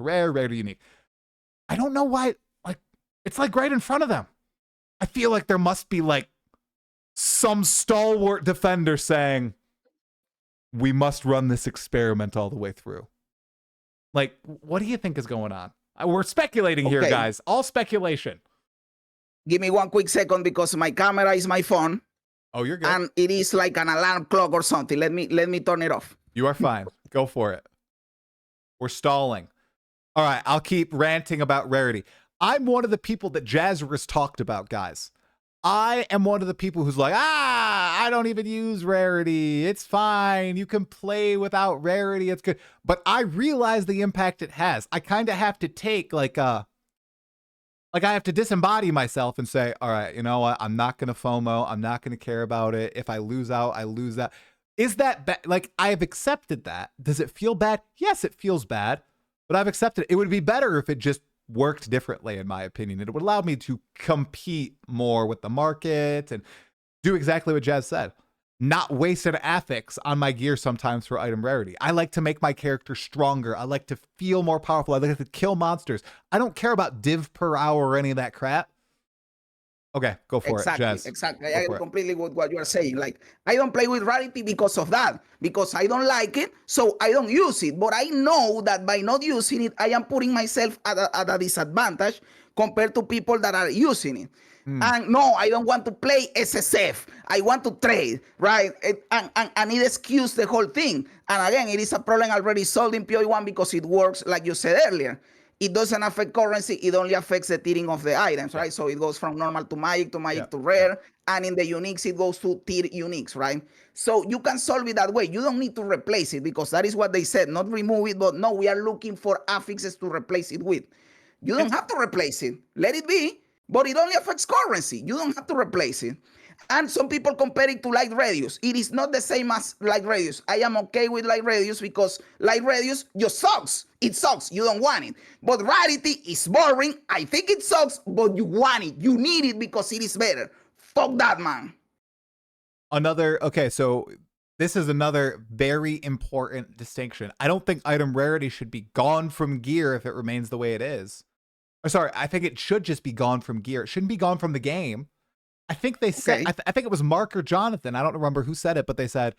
rare, rare to unique. I don't know why, like, it's like right in front of them. I feel like there must be like some stalwart defender saying, we must run this experiment all the way through. Like, what do you think is going on? We're speculating here, guys. All speculation. Give me 1 quick second because my camera is my phone. Oh, you're good. And it is like an alarm clock or something. Let me turn it off. You are fine. Go for it. We're stalling. All right, I'll keep ranting about Rarity. I'm one of the people that Jazzarus talked about, guys. I am one of the people who's like, I don't even use Rarity. It's fine. You can play without Rarity. It's good. But I realize the impact it has. I kind of have to take I have to disembody myself and say, all right, you know what? I'm not going to FOMO. I'm not going to care about it. If I lose out, I lose out. Is that bad? Like, I have accepted that. Does it feel bad? Yes, it feels bad, but I've accepted it. It would be better if it just worked differently, in my opinion. It would allow me to compete more with the market and do exactly what Jazz said. Not waste an affix on my gear sometimes for item rarity. I like to make my character stronger. I like to feel more powerful. I like to kill monsters. I don't care about div per hour or any of that crap. Okay, go for it, Jazz. Exactly. I agree completely with what you are saying. Like, I don't play with Rarity because of that, because I don't like it, so I don't use it. But I know that by not using it, I am putting myself at a disadvantage compared to people that are using it. And no, I don't want to play SSF. I want to trade, right? And it skews the whole thing. And again, it is a problem already solved in PoE1 because it works, like you said earlier. It doesn't affect currency. It only affects the tiering of the items, right? So it goes from normal to magic to rare. And in the uniques, it goes to tier uniques, right? So you can solve it that way. You don't need to replace it because that is what they said. Not remove it, but no, we are looking for affixes to replace it with. You don't have to replace it. Let it be. But it only affects currency. You don't have to replace it. And some people compare it to light radius. It is not the same as light radius. I am okay with light radius because light radius just sucks. It sucks. You don't want it. But rarity is boring. I think it sucks, but you want it. You need it because it is better. Fuck that, man. Okay, so this is another very important distinction. I don't think item rarity should be gone from gear if it remains the way it is. Or sorry, I think it should just be gone from gear. It shouldn't be gone from the game. I think they said, I think it was Mark or Jonathan, I don't remember who said it, but they said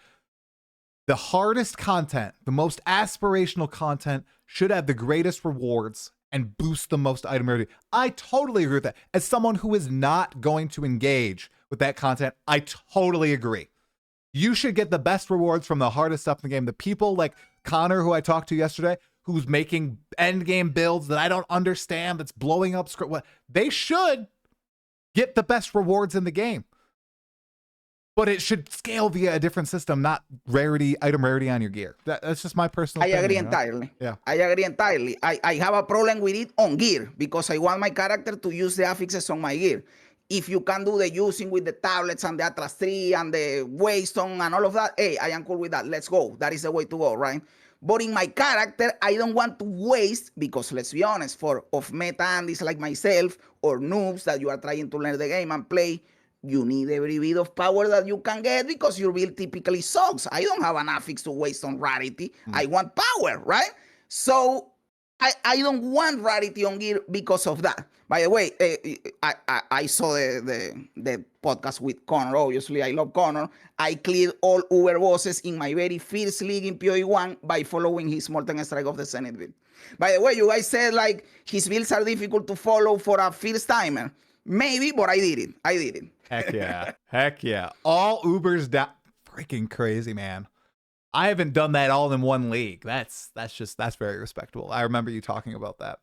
the hardest content, the most aspirational content should have the greatest rewards and boost the most item rarity. I totally agree with that. As someone who is not going to engage with that content, I totally agree. You should get the best rewards from the hardest stuff in the game. The people like Connor, who I talked to yesterday, who's making end game builds that I don't understand, that's blowing up script, they should get the best rewards in the game. But it should scale via a different system, not item rarity on your gear. That's just my personal opinion. I agree entirely. Yeah. I agree entirely. I have a problem with it on gear because I want my character to use the affixes on my gear. If you can do the using with the tablets and the Atlas 3 and the Waystone and all of that, hey, I am cool with that. Let's go. That is the way to go, right? But in my character, I don't want to waste, because let's be honest, for off-meta Andys like myself or noobs that you are trying to learn the game and play, you need every bit of power that you can get because your build typically sucks. I don't have an affix to waste on rarity. I want power, right? So I don't want rarity on gear because of that. By the way, I saw the podcast with Connor. Obviously, I love Connor. I cleared all Uber bosses in my very first league in PoE1 by following his Molten Strike of the Zenith build. By the way, you guys said like his builds are difficult to follow for a first timer. Maybe, but I did it. I did it. Heck yeah. Heck yeah. All Ubers down. Freaking crazy, man. I haven't done that all in one league. That's very respectable. I remember you talking about that.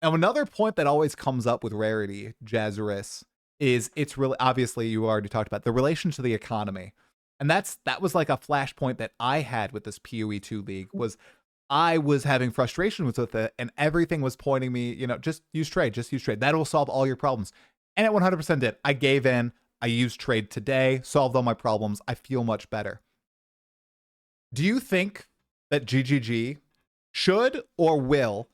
Now, another point that always comes up with rarity, Jazzarus, is it's really, obviously you already talked about the relation to the economy. And that was like a flashpoint that I had with this PoE2 league, was I was having frustration with it, and everything was pointing me, just use trade. That will solve all your problems. And it 100% did. I gave in. I used trade today, solved all my problems. I feel much better. Do you think that GGG should or will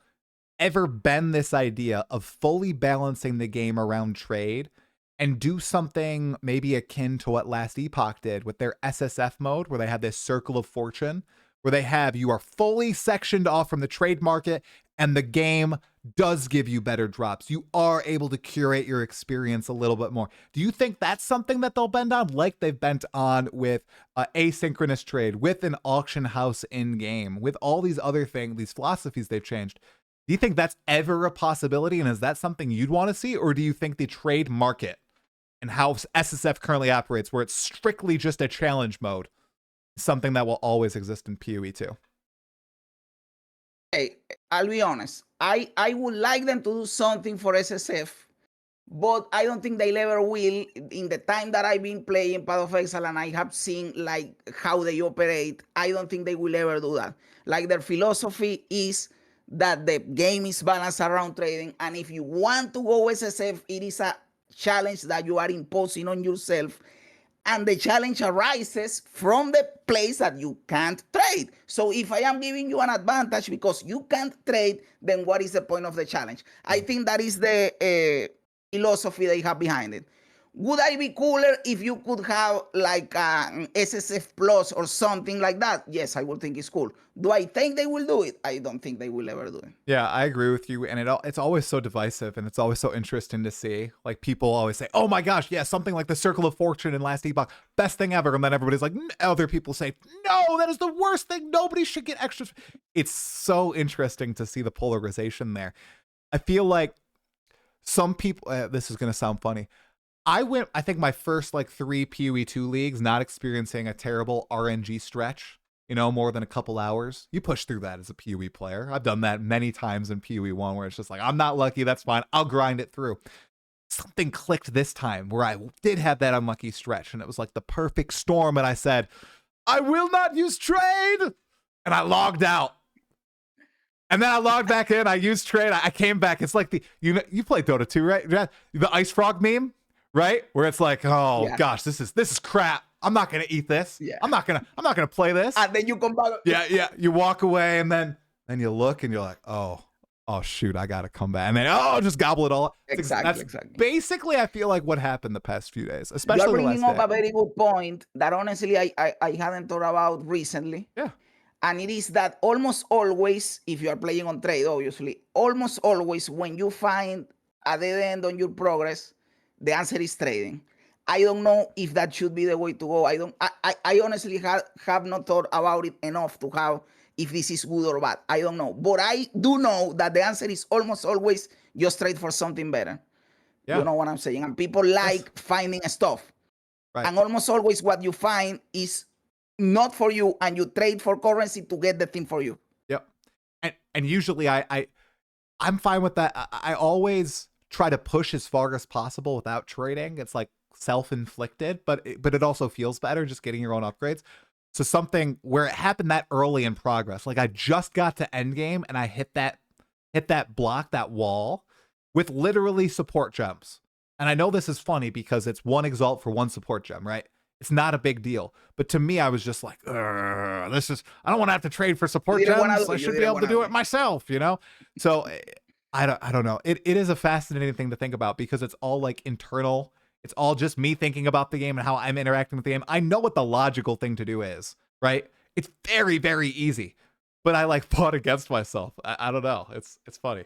ever bend this idea of fully balancing the game around trade and do something maybe akin to what Last Epoch did with their SSF mode, where they have this circle of fortune, where they have, you are fully sectioned off from the trade market and the game does give you better drops. You are able to curate your experience a little bit more. Do you think that's something that they'll bend on, like they've bent on with asynchronous trade, with an auction house in game, with all these other things, these philosophies they've changed? Do you think that's ever a possibility? And is that something you'd want to see? Or do you think the trade market and how SSF currently operates, where it's strictly just a challenge mode, is something that will always exist in PoE2? Hey, I'll be honest. I would like them to do something for SSF, but I don't think they'll ever will. In the time that I've been playing Path of Exile and I have seen like how they operate, I don't think they will ever do that. Like, their philosophy is that the game is balanced around trading, and if you want to go SSF, it is a challenge that you are imposing on yourself, and the challenge arises from the place that you can't trade. So if I am giving you an advantage because you can't trade, then what is the point of the challenge? I think that is the philosophy they have behind it. Would I be cooler if you could have like an SSF Plus or something like that? Yes, I would think it's cool. Do I think they will do it? I don't think they will ever do it. Yeah, I agree with you. And it's always so divisive, and it's always so interesting to see. Like, people always say, oh my gosh, yeah, something like the Circle of Fortune in Last Epoch, best thing ever. And then everybody's like, other people say, no, that is the worst thing. Nobody should get extra. It's so interesting to see the polarization there. I feel like some people, this is going to sound funny, I think my first like 3 PoE2 leagues not experiencing a terrible RNG stretch, more than a couple hours. You push through that as a PoE player. I've done that many times in PoE1 where it's just like, I'm not lucky, that's fine, I'll grind it through. Something clicked this time where I did have that unlucky stretch, and it was like the perfect storm, and I said, I will not use trade, and I logged out. And then I logged back in, I used trade, I came back. It's like you play Dota 2, right? The Ice Frog meme? right? Where it's like, oh Yeah. gosh, this is crap. I'm not gonna eat this. Yeah. I'm not gonna play this. And then you come back. Yeah. You walk away and then you look and you're like, oh shoot, I gotta come back. And then just gobble it all up. Exactly. Basically, I feel like what happened the past few days, You're especially the bringing last up day. a very good point that honestly I hadn't thought about recently. Yeah. And it is that almost always, if you are playing on trade, obviously, almost always when you find a dead end on your progress, the answer is trading. I don't know if that should be the way to go. I honestly have not thought about it enough to have if this is good or bad. I don't know. But I do know that the answer is almost always just trade for something better. Yeah. You know what I'm saying? And people like finding stuff. Right. And almost always what you find is not for you, and you trade for currency to get the thing for you. Yep. And usually I'm fine with that. I always try to push as far as possible without trading. It's like self-inflicted, but it also feels better just getting your own upgrades. So something where it happened that early in progress, like I just got to endgame and I hit that block, that wall with literally support gems. And I know this is funny because it's one exalt for one support gem, right? It's not a big deal. But to me, I was just like, I don't want to have to trade for support gems. I should be able to do it myself, you know? So I don't know. It is a fascinating thing to think about because it's all like internal. It's all just me thinking about the game and how I'm interacting with the game. I know what the logical thing to do is, right? It's very, very easy. But I like fought against myself. I don't know. It's funny.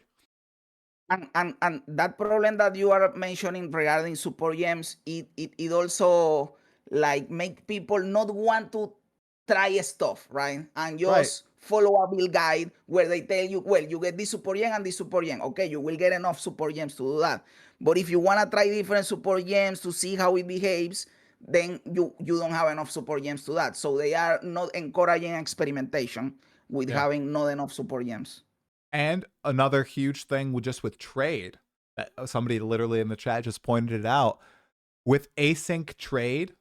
And that problem that you are mentioning regarding support gems, it also like make people not want to try stuff, right? And just follow a build guide where they tell you, well, you get this support gem and this support gem. Okay, you will get enough support gems to do that. But if you want to try different support gems to see how it behaves, then you don't have enough support gems to that. So they are not encouraging experimentation with having not enough support gems. And another huge thing with trade, that somebody literally in the chat just pointed it out, with async trade,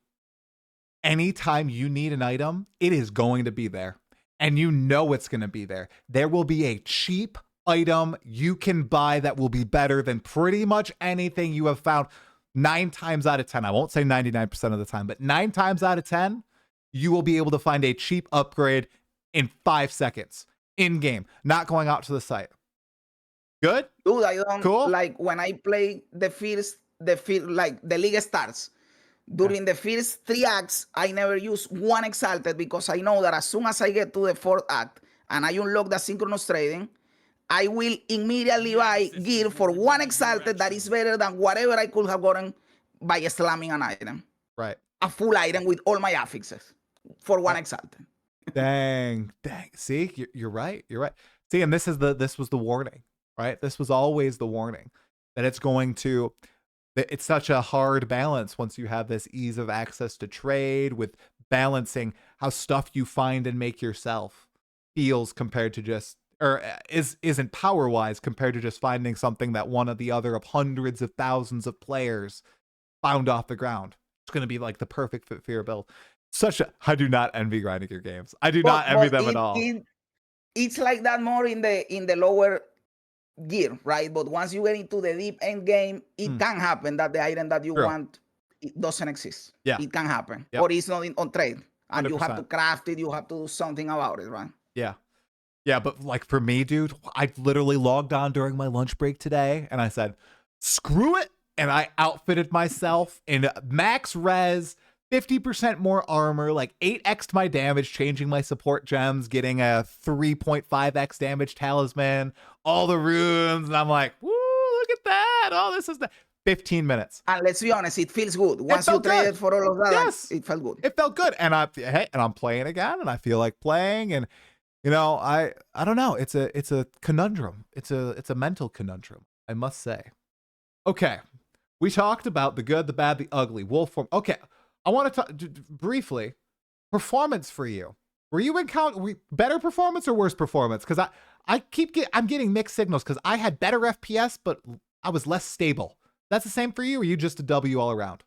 anytime you need an item, it is going to be there. And you know it's going to be there. There will be a cheap item you can buy that will be better than pretty much anything you have found 9 times out of 10. I won't say 99% of the time, but 9 times out of 10, you will be able to find a cheap upgrade in 5 seconds in game, not going out to the site. Good? Dude, I don't cool. Like when I play the first like the league starts. During the first 3 acts, I never use one exalted because I know that as soon as I get to the 4th act and I unlock the synchronous trading, I will immediately buy gear for one exalted that is better than whatever I could have gotten by slamming an item. Right. A full item with all my affixes for one exalted. Dang. See, you're right. You're right. See, and this was the warning, right? This was always the warning that it's such a hard balance once you have this ease of access to trade with balancing how stuff you find and make yourself feels compared to just, or isn't power wise compared to just finding something that one of the other of hundreds of thousands of players found off the ground. It's going to be like the perfect fit for your build. I do not envy grinding your games. I do not envy them at all. It's like that more in the lower gear, right? But once you get into the deep end game, it can happen that the item that you want, it doesn't exist. Yeah, it can happen, or it's not on trade, and 100%. You have to craft it. You have to do something about it, right? Yeah, but like for me, dude, I literally logged on during my lunch break today, and I said, "Screw it," and I outfitted myself in max res. 50% more armor, like 8x my damage, changing my support gems, getting a 3.5x damage talisman, all the runes, and I'm like, woo, look at that. Oh, this is the 15 minutes. And let's be honest, it feels good. Once you traded for all of that, yes. It felt good. It felt good. And I'm playing again, and I feel like playing, and you know, I don't know. It's a conundrum. It's a mental conundrum, I must say. Okay. We talked about the good, the bad, the ugly, wolf form. Okay. I want to talk briefly. Performance for you. Were you better performance or worse performance? Because I'm getting mixed signals because I had better FPS, but I was less stable. That's the same for you, or are you just a W all around?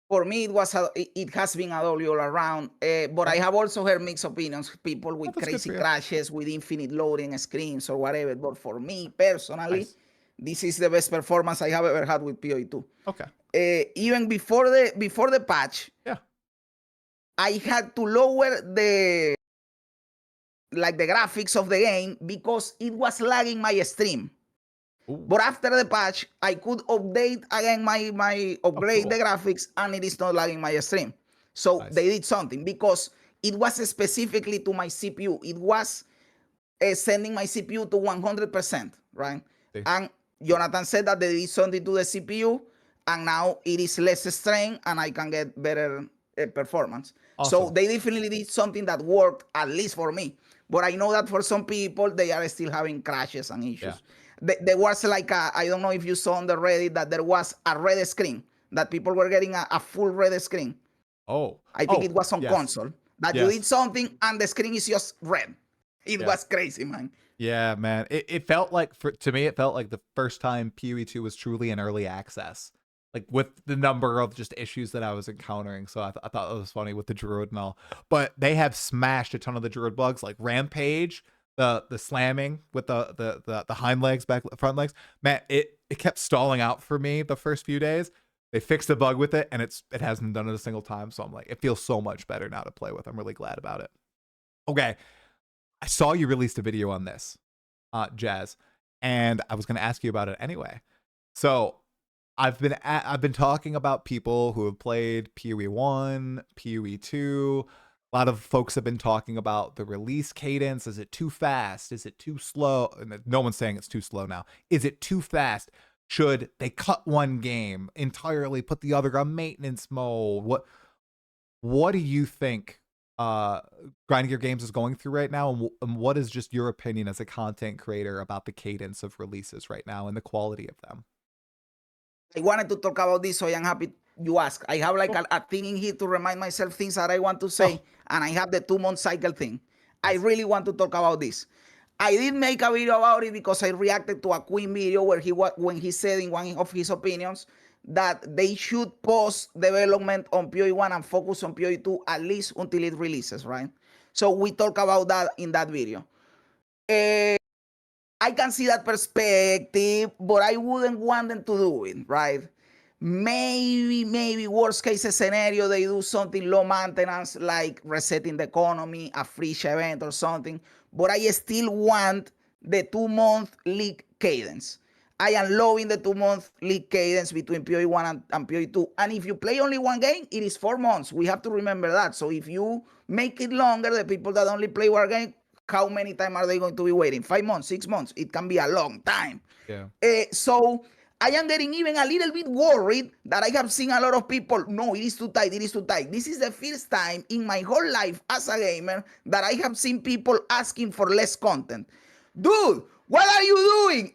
For me, it has been a W all around. But I have also heard mixed opinions. People with crazy crashes, with infinite loading screens or whatever. But for me personally, this is the best performance I have ever had with PoE2. Okay. Even before the patch, Yeah. I had to lower the graphics of the game because it was lagging my stream. Ooh. But after the patch, I could update again my upgrade cool. the graphics, and it is not lagging my stream. So Nice. they did something because it was specifically to my CPU. It was sending my CPU to 100%, right? See. And Jonathan said that they did something to the CPU, and now it is less strain, and I can get better performance. Awesome. So they definitely did something that worked, at least for me. But I know that for some people, they are still having crashes and issues. Yeah. There was like I don't know if you saw on the Reddit that there was a red screen, that people were getting a full red screen. Oh. I think it was on yes. console. That you did something and the screen is just red. It was crazy, man. Yeah, man. It felt like, to me, it felt like the first time PoE2 was truly in early access. Like with the number of just issues that I was encountering. So I thought it was funny with the Druid and all. But they have smashed a ton of the Druid bugs, like Rampage, the slamming with the hind legs, front legs. Man, it kept stalling out for me the first few days. They fixed the bug with it, and it hasn't done it a single time. So I'm like, it feels so much better now to play with. I'm really glad about it. Okay. I saw you released a video on this, Jazz, and I was going to ask you about it anyway. So I've been talking about people who have played PoE1, PoE2. A lot of folks have been talking about the release cadence. Is it too fast? Is it too slow? And no one's saying it's too slow now. Is it too fast? Should they cut one game entirely, put the other on maintenance mode? What do you think Grinding Gear Games is going through right now, and what is just your opinion as a content creator about the cadence of releases right now and the quality of them? I wanted to talk about this, so I am happy you ask. I have like a thing in here to remind myself things that I want to say, and I have the 2-month cycle thing. I really want to talk about this. I did make a video about it because I reacted to a Queen video where when he said in one of his opinions that they should pause development on PoE1 and focus on PoE2 at least until it releases, right? So we talk about that in that video. I can see that perspective, but I wouldn't want them to do it, right? Maybe worst case scenario, they do something low maintenance like resetting the economy, a Frisch event or something. But I still want the 2-month league cadence. I am loving the 2-month league cadence between PoE1 and PoE2. And if you play only one game, it is 4 months. We have to remember that. So if you make it longer, the people that only play one game, how many times are they going to be waiting? 5 months, 6 months? It can be a long time. Yeah. So I am getting even a little bit worried that I have seen a lot of people, no, it is too tight, it is too tight. This is the first time in my whole life as a gamer that I have seen people asking for less content. Dude, what are you doing?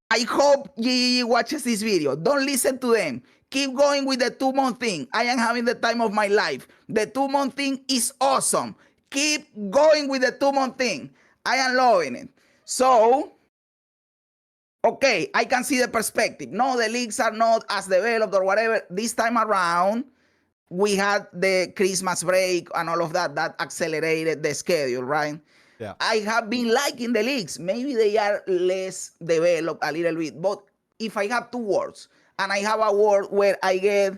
I hope GGG watches this video. Don't listen to them. Keep going with the 2-month thing. I am having the time of my life. The 2-month thing is awesome. Keep going with the 2-month thing. I am loving it. So, okay, I can see the perspective. No, the leagues are not as developed or whatever. This time around, we had the Christmas break and all of that. That accelerated the schedule, right? Yeah. I have been liking the leagues. Maybe they are less developed a little bit. But if I have 2 words, and I have a word where I get,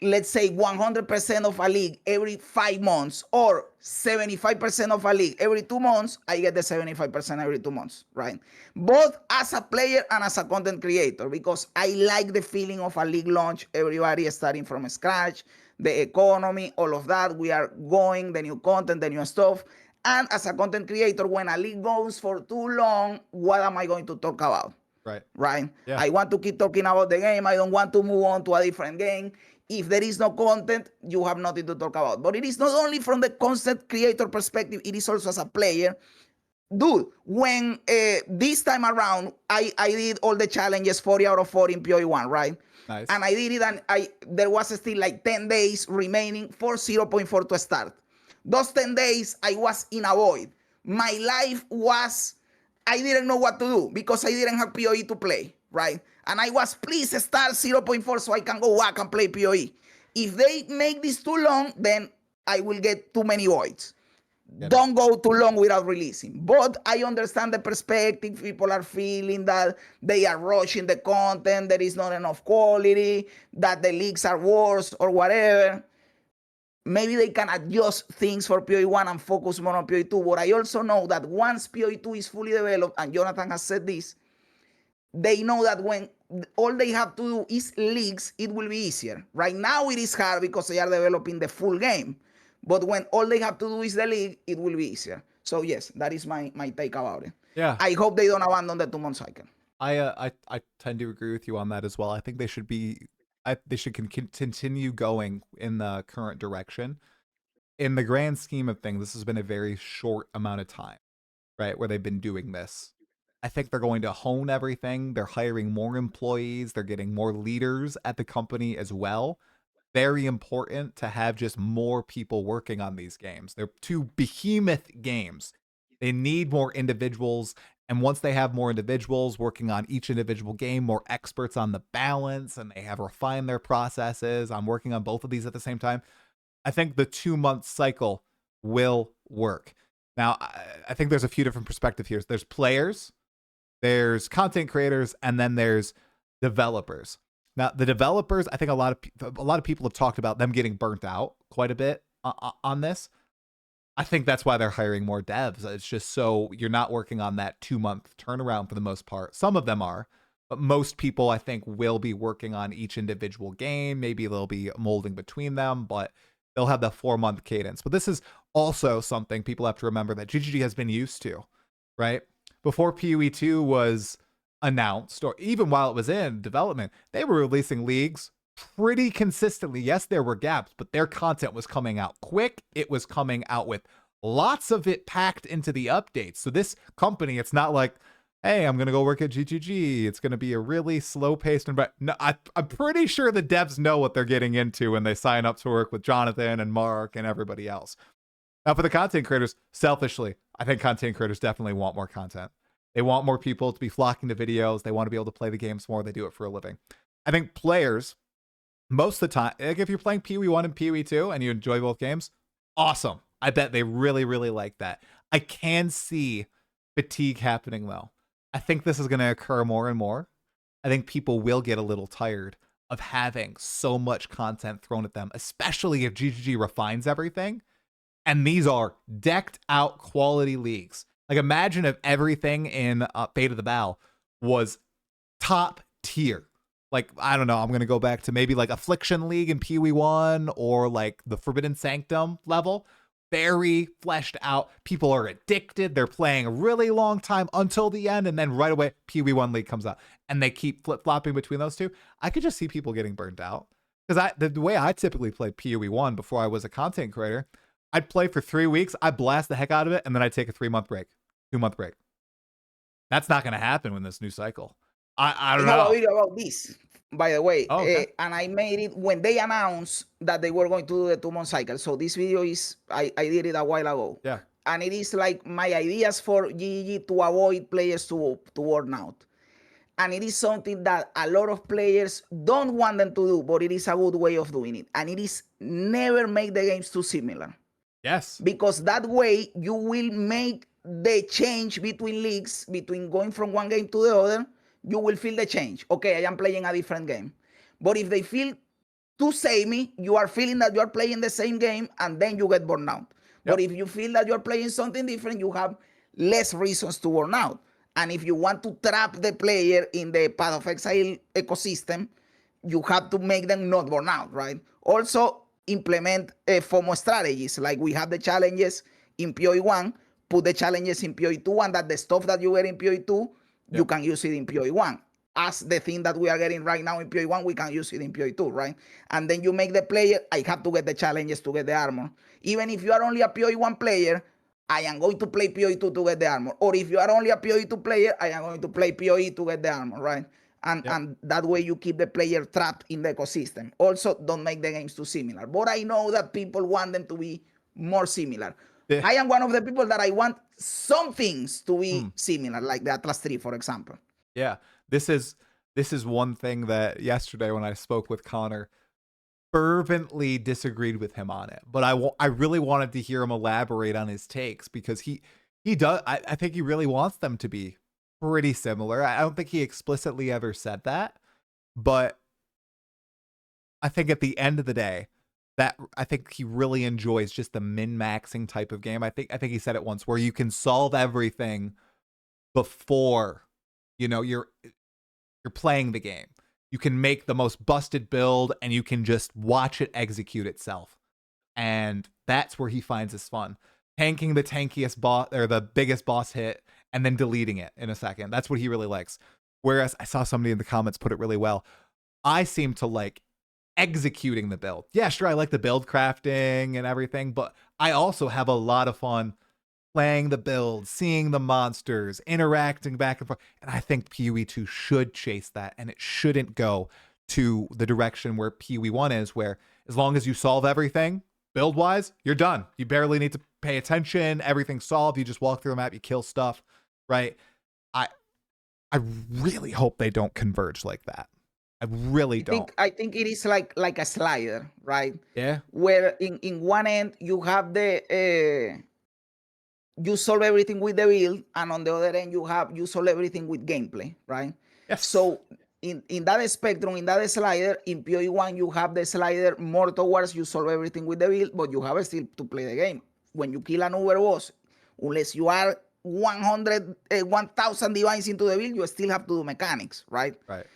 let's say 100% of a league every 5 months, or 75% of a league every 2 months, I get the 75% every 2 months, right? Both as a player and as a content creator, because I like the feeling of a league launch, everybody is starting from scratch, the economy, all of that. We are going, the new content, the new stuff. And as a content creator, when a league goes for too long, what am I going to talk about? Right? Yeah. I want to keep talking about the game. I don't want to move on to a different game. If there is no content, you have nothing to talk about. But it is not only from the content creator perspective, it is also as a player. Dude, when this time around, I did all the challenges 40 out of 40 in PoE1, right? Nice. And I did it, and there was still like 10 days remaining for 0.4 to start. Those 10 days, I was in a void. My life was, I didn't know what to do because I didn't have PoE to play, right? And I was, please start 0.4 so I can go back and play PoE. If they make this too long, then I will get too many voids. don't go too long without releasing. But I understand the perspective. People are feeling that they are rushing the content, there is not enough quality, that the leaks are worse or whatever. Maybe they can adjust things for PoE1 and focus more on PoE2. But I also know that once PoE2 is fully developed, and Jonathan has said this, they know that when all they have to do is leaks, it will be easier. Right now it is hard because they are developing the full game. But when all they have to do is the league, it will be easier. So yes, that is my take about it. Yeah. I hope they don't abandon the 2-month cycle. I tend to agree with you on that as well. I think they should continue going in the current direction. In the grand scheme of things, this has been a very short amount of time, right, where they've been doing this. I think they're going to hone everything. They're hiring more employees. They're getting more leaders at the company as well. Very important to have just more people working on these games. They're two behemoth games. They need more individuals. And once they have more individuals working on each individual game, more experts on the balance, and they have refined their processes on working on both of these at the same time, I think the 2-month cycle will work. Now, I think there's a few different perspectives here. There's players, there's content creators, and then there's developers. Now, the developers, I think a lot of people have talked about them getting burnt out quite a bit on this. I think that's why they're hiring more devs. It's just so you're not working on that 2-month turnaround for the most part. Some of them are, but most people, I think, will be working on each individual game. Maybe they'll be molding between them, but they'll have the 4-month cadence. But this is also something people have to remember that GGG has been used to, right? Before PoE2 was announced, or even while it was in development, they were releasing leagues pretty consistently. Yes, there were gaps, but their content was coming out quick. It was coming out with lots of it packed into the updates. So this company, it's not like, hey, I'm going to go work at GGG. It's going to be a really slow-paced environment. No, I'm pretty sure the devs know what they're getting into when they sign up to work with Jonathan and Mark and everybody else. Now, for the content creators, selfishly, I think content creators definitely want more content. They want more people to be flocking to videos. They want to be able to play the games more. They do it for a living. I think players, most of the time, like if you're playing PoE1 and PoE2 and you enjoy both games, awesome. I bet they really, really like that. I can see fatigue happening, though. I think this is going to occur more and more. I think people will get a little tired of having so much content thrown at them, especially if GGG refines everything. And these are decked out quality leagues. Like, imagine if everything in Fate of the Vaal was top tier. Like, I don't know, I'm going to go back to maybe like Affliction League in PoE1 or like the Forbidden Sanctum level. Very fleshed out. People are addicted. They're playing a really long time until the end. And then right away, PoE1 League comes out. And they keep flip-flopping between those two. I could just see people getting burnt out. Because the way I typically played PoE1 before I was a content creator, I'd play for 3 weeks, I'd blast the heck out of it, and then I'd take a 3-month break, 2-month break. That's not going to happen with this new cycle. I don't know. I have a video about this, by the way. Okay. And I made it when they announced that they were going to do the 2-month cycle. So this video is, I did it a while ago. Yeah. And it is like my ideas for GGG to avoid players to burn out. And it is something that a lot of players don't want them to do, but it is a good way of doing it. And it is never make the games too similar. Yes. Because that way you will make the change between leagues, between going from one game to the other. You will feel the change. Okay, I am playing a different game. But if they feel too samey, you are feeling that you are playing the same game, and then you get burned out. Yep. But if you feel that you're playing something different, you have less reasons to burn out. And if you want to trap the player in the Path of Exile ecosystem, you have to make them not burn out, right? Also, implement FOMO strategies. Like we have the challenges in PoE1, put the challenges in PoE2, and that the stuff that you get in PoE2, you can use it in PoE1. As the thing that we are getting right now in PoE1, we can use it in PoE2, right? And then you make the player, I have to get the challenges to get the armor. Even if you are only a PoE1 player, I am going to play PoE2 to get the armor. Or if you are only a PoE2 player, I am going to play PoE to get the armor, right? And that way you keep the player trapped in the ecosystem. Also, don't make the games too similar. But I know that people want them to be more similar. Yeah. I am one of the people that I want some things to be similar, like the Atlas 3, for example. Yeah, this is one thing that yesterday when I spoke with Connor, fervently disagreed with him on it, but I really wanted to hear him elaborate on his takes because he does. I think he really wants them to be pretty similar. I don't think he explicitly ever said that, but I think at the end of the day, that I think he really enjoys just the min-maxing type of game. I think he said it once where you can solve everything before you're playing the game. You can make the most busted build and you can just watch it execute itself. And that's where he finds his fun. Tanking the tankiest boss or the biggest boss hit and then deleting it in a second. That's what he really likes. Whereas I saw somebody in the comments put it really well. I seem to like executing the build. Yeah, sure, I like the build crafting and everything, but I also have a lot of fun playing the build, seeing the monsters, interacting back and forth. And I think PoE2 should chase that, and it shouldn't go to the direction where PoE1 is, where as long as you solve everything, build-wise, you're done. You barely need to pay attention. Everything's solved. You just walk through the map, you kill stuff, right? I really hope they don't converge like that. I really don't. I think it is like a slider, right? Yeah. Where in one end you have the you solve everything with the build, and on the other end you solve everything with gameplay, right? Yes. So in that spectrum, in that slider, in PoE1 you have the slider more towards you solve everything with the build, but you have still to play the game. When you kill an overboss, unless you are 1,000 divines into the build, you still have to do mechanics, right? Right.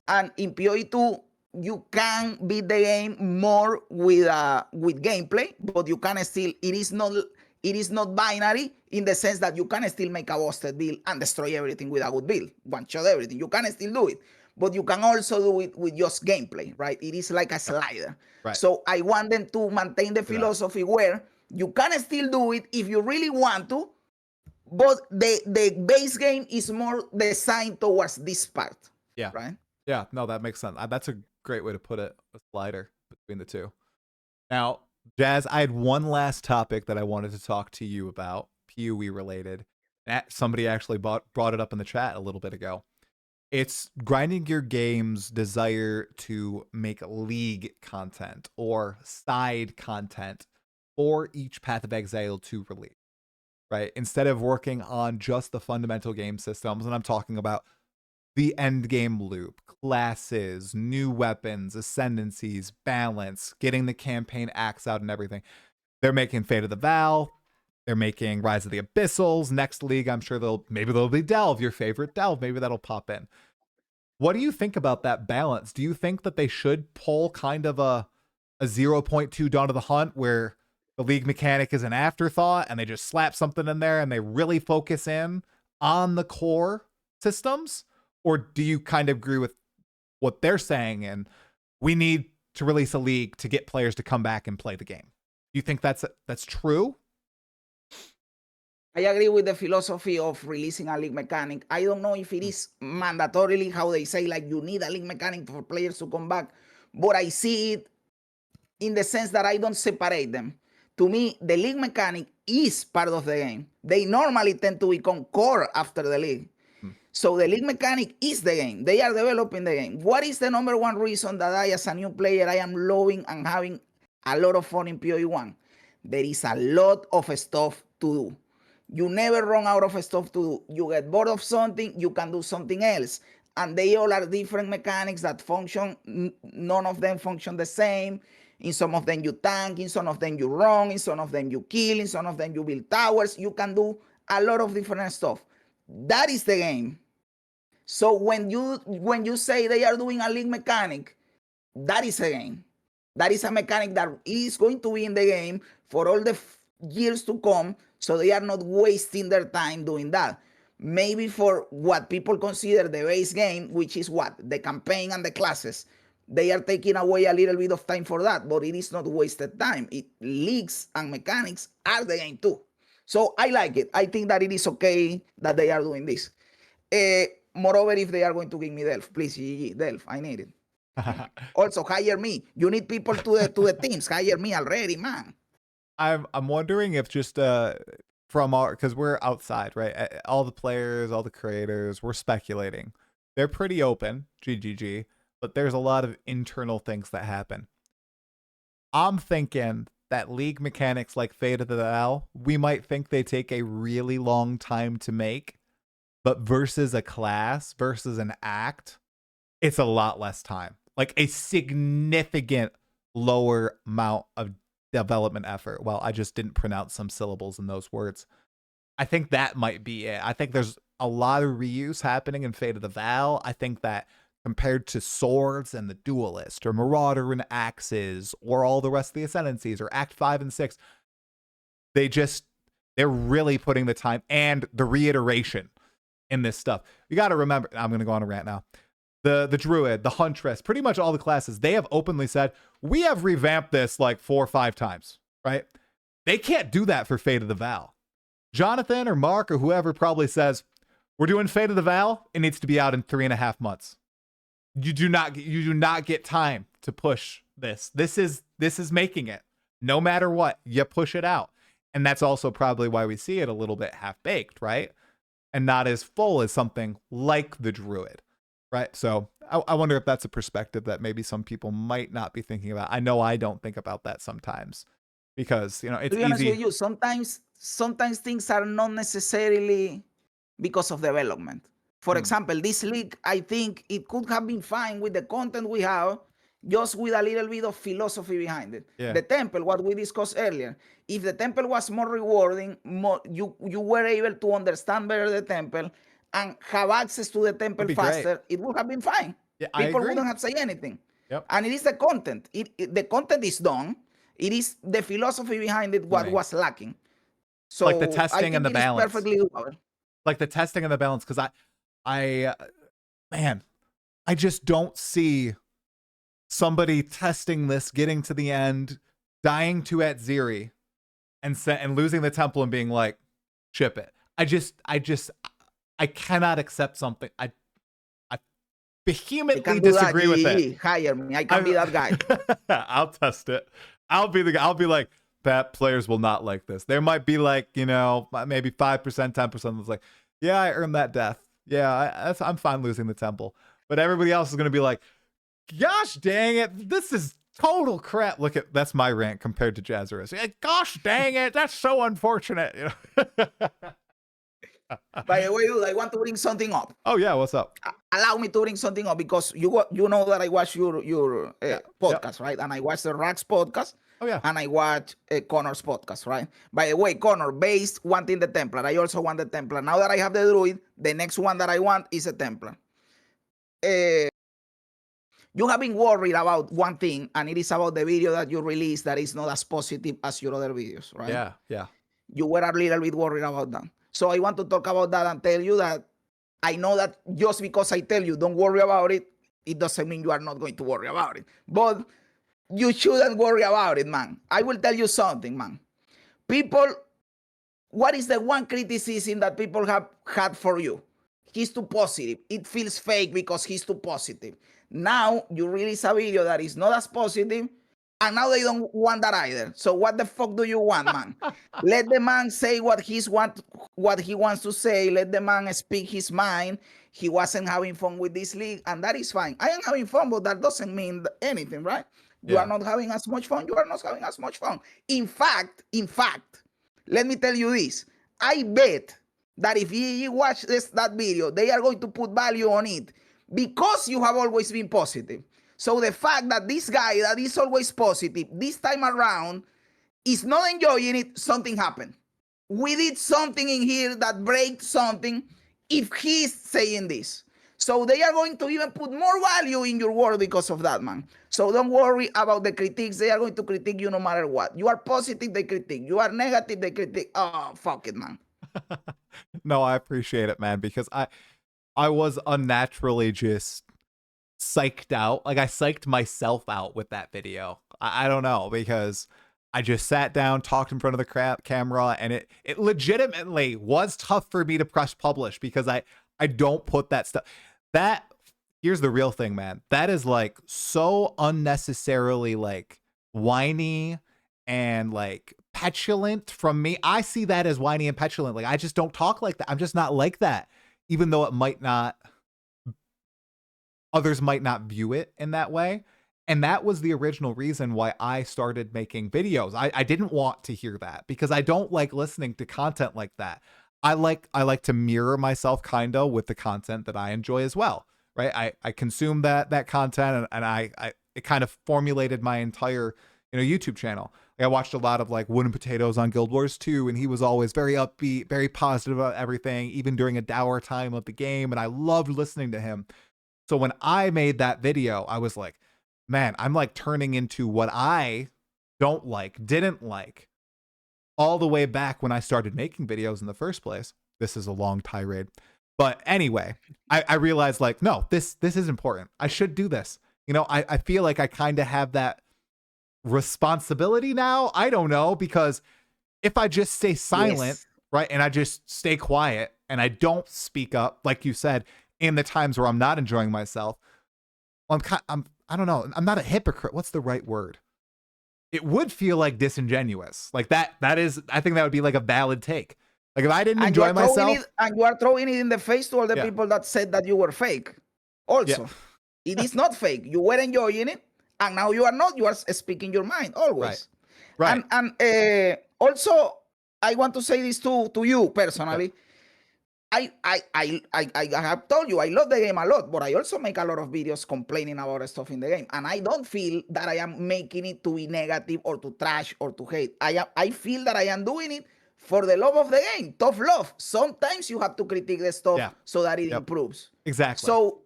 And in PoE2, you can beat the game more with gameplay, but you can still, it is not binary in the sense that you can still make a busted build and destroy everything with a good build, one shot everything. You can still do it, but you can also do it with just gameplay, right? It is like a slider. Right. So I want them to maintain the philosophy where you can still do it if you really want to, but the base game is more designed towards this part. Yeah. Right. Yeah, no, that makes sense. That's a great way to put it, a slider between the two. Now, Jazz, I had one last topic that I wanted to talk to you about, PoE related. Somebody actually brought it up in the chat a little bit ago. It's Grinding Gear Games' desire to make league content or side content for each Path of Exile 2 release, right? Instead of working on just the fundamental game systems, and I'm talking about the end game loop, classes, new weapons, ascendancies, balance, getting the campaign acts out and everything. They're making Fate of the Vaal. They're making Rise of the Abyssals. Next league, I'm sure they'll be Delve, your favorite Delve. Maybe that'll pop in. What do you think about that balance? Do you think that they should pull kind of a 0.2 Dawn of the Hunt where the league mechanic is an afterthought and they just slap something in there and they really focus in on the core systems? Or do you kind of agree with what they're saying and we need to release a league to get players to come back and play the game? Do you think that's true? I agree with the philosophy of releasing a league mechanic. I don't know if it is mandatorily how they say, like, you need a league mechanic for players to come back, but I see it in the sense that I don't separate them. To me, the league mechanic is part of the game. They normally tend to become core after the league. So the league mechanic is the game. They are developing the game. What is the number one reason that I, as a new player, I am loving and having a lot of fun in PoE1? There is a lot of stuff to do. You never run out of stuff to do. You get bored of something, you can do something else. And they all are different mechanics that function. None of them function the same. In some of them you tank, in some of them you run, in some of them you kill, in some of them you build towers. You can do a lot of different stuff. That is the game. So when you say they are doing a league mechanic, that is a game. That is a mechanic that is going to be in the game for all the years to come. So they are not wasting their time doing that. Maybe for what people consider the base game, which is what? The campaign and the classes. They are taking away a little bit of time for that, but it is not wasted time. Leagues and mechanics are the game too. So I like it. I think that it is okay that they are doing this. Moreover, if they are going to give me Delph, please, GG, Delph, I need it. Also, hire me. You need people to the teams. Hire me already, man. I'm wondering if just from our, because we're outside, right? All the players, all the creators, we're speculating. They're pretty open, GGG, but there's a lot of internal things that happen. I'm thinking that league mechanics like Fate of the Vaal, we might think they take a really long time to make, but versus a class, versus an act, it's a lot less time. Like a significant lower amount of development effort. Well, I just didn't pronounce some syllables in those words. I think that might be it. I think there's a lot of reuse happening in Fate of the Vaal. I think that compared to Swords and the Duelist, or Marauder and Axes, or all the rest of the Ascendancies, or Act 5 and 6, they're really putting the time and the reiteration in this stuff. You got to remember, I'm going to go on a rant now. The Druid, the Huntress, pretty much all the classes, they have openly said, we have revamped this like 4 or 5 times, right? They can't do that for Fate of the Vaal. Jonathan or Mark or whoever probably says, we're doing Fate of the Vaal. It needs to be out in 3.5 months. You do not get time to push this. This is making it. No matter what, you push it out. And that's also probably why we see it a little bit half-baked, right? And not as full as something like the Druid, right? So I wonder if that's a perspective that maybe some people might not be thinking about. I know I don't think about that sometimes because, it's to be honest easy. with you, sometimes things are not necessarily because of development. For example, this league, I think it could have been fine with the content we have, just with a little bit of philosophy behind it. Yeah. The temple, what we discussed earlier, if the temple was more rewarding, you were able to understand better the temple and have access to the temple faster, it would have been fine. Yeah, People I agree. wouldn't have said anything. Yep. And it is the content. The content is done. It is the philosophy behind it what was lacking. So like the testing and the balance. Perfectly doable. Like the testing and the balance, because I just don't see somebody testing this, getting to the end, dying to Atziri, and losing the temple and being like, ship it. I cannot accept something. I vehemently disagree with it. Hire me. I can be that guy. I'll test it. I'll be the guy. I'll be like, Pat, players will not like this. There might be like, maybe 5%, 10% that's like, yeah, I earned that death. Yeah, I'm fine losing the temple. But everybody else is going to be like, gosh dang it, this is total crap. That's my rant compared to Jazzarus. Gosh dang it, that's so unfortunate. By the way, dude, I want to bring something up. Oh yeah, what's up? Allow me to bring something up because you know that I watch your podcast, right? And I watch the Rax podcast. Oh yeah. And I watch Connor's podcast, right? By the way, Connor, based wanting the Templar. I also want the Templar. Now that I have the Druid, the next one that I want is a Templar. You have been worried about one thing, and it is about the video that you released that is not as positive as your other videos, right? Yeah. You were a little bit worried about that. So I want to talk about that and tell you that I know that just because I tell you don't worry about it, it doesn't mean you are not going to worry about it. But you shouldn't worry about it, man. I will tell you something, man. People, what is the one criticism that people have had for you? He's too positive. It feels fake because he's too positive. Now you release a video that is not as positive, and now they don't want that either. So what the fuck do you want, man? Let the man say what he wants to say. Let the man speak his mind. He wasn't having fun with this league, and that is fine. I am having fun, but that doesn't mean anything, right? You are not having as much fun. You are not having as much fun. In fact, let me tell you this. I bet that if you watch that video, they are going to put value on it because you have always been positive. So the fact that this guy that is always positive this time around is not enjoying it, something happened. We did something in here that breaks something if he's saying this. So they are going to even put more value in your work because of that, man. So don't worry about the critiques. They are going to critique you no matter what. You are positive, they critique. You are negative, they critique. Oh, fuck it, man. No, I appreciate it, man, because I was unnaturally just psyched out. Like I psyched myself out with that video. I don't know, because I just sat down, talked in front of the camera, and it legitimately was tough for me to press publish because I don't put that stuff. Here's the real thing, man. That is like so unnecessarily like whiny and like petulant from me. I see that as whiny and petulant. Like I just don't talk like that. I'm just not like that, even though others might not view it in that way. And that was the original reason why I started making videos. I didn't want to hear that because I don't like listening to content like that. I like to mirror myself kind of with the content that I enjoy as well, right? I consume that content, and it kind of formulated my entire YouTube channel. Like, I watched a lot of like Wooden Potatoes on Guild Wars 2, and he was always very upbeat, very positive about everything, even during a dour time of the game, and I loved listening to him. So when I made that video, I was like, man, I'm like turning into what I didn't like, all the way back when I started making videos in the first place. This is a long tirade. But anyway, I realized like, no, this is important. I should do this. I feel like I kind of have that responsibility now. I don't know, because if I just stay silent, Yes. right, and I just stay quiet and I don't speak up, like you said, in the times where I'm not enjoying myself, I don't know. I'm not a hypocrite. What's the right word? It would feel like disingenuous. Like that is, I think that would be like a valid take. Like if I didn't enjoy myself. And you are throwing it in the face to all the Yeah. people that said that you were fake. Also, Yeah. it is not fake. You were enjoying it, and now you are not. You are speaking your mind always. Right. And also, I want to say this to you personally. Yeah. I have told you I love the game a lot, but I also make a lot of videos complaining about stuff in the game, and I don't feel that I am making it to be negative or to trash or to hate. I feel that I am doing it for the love of the game. Tough love. Sometimes you have to critique the stuff so that it improves. Exactly. So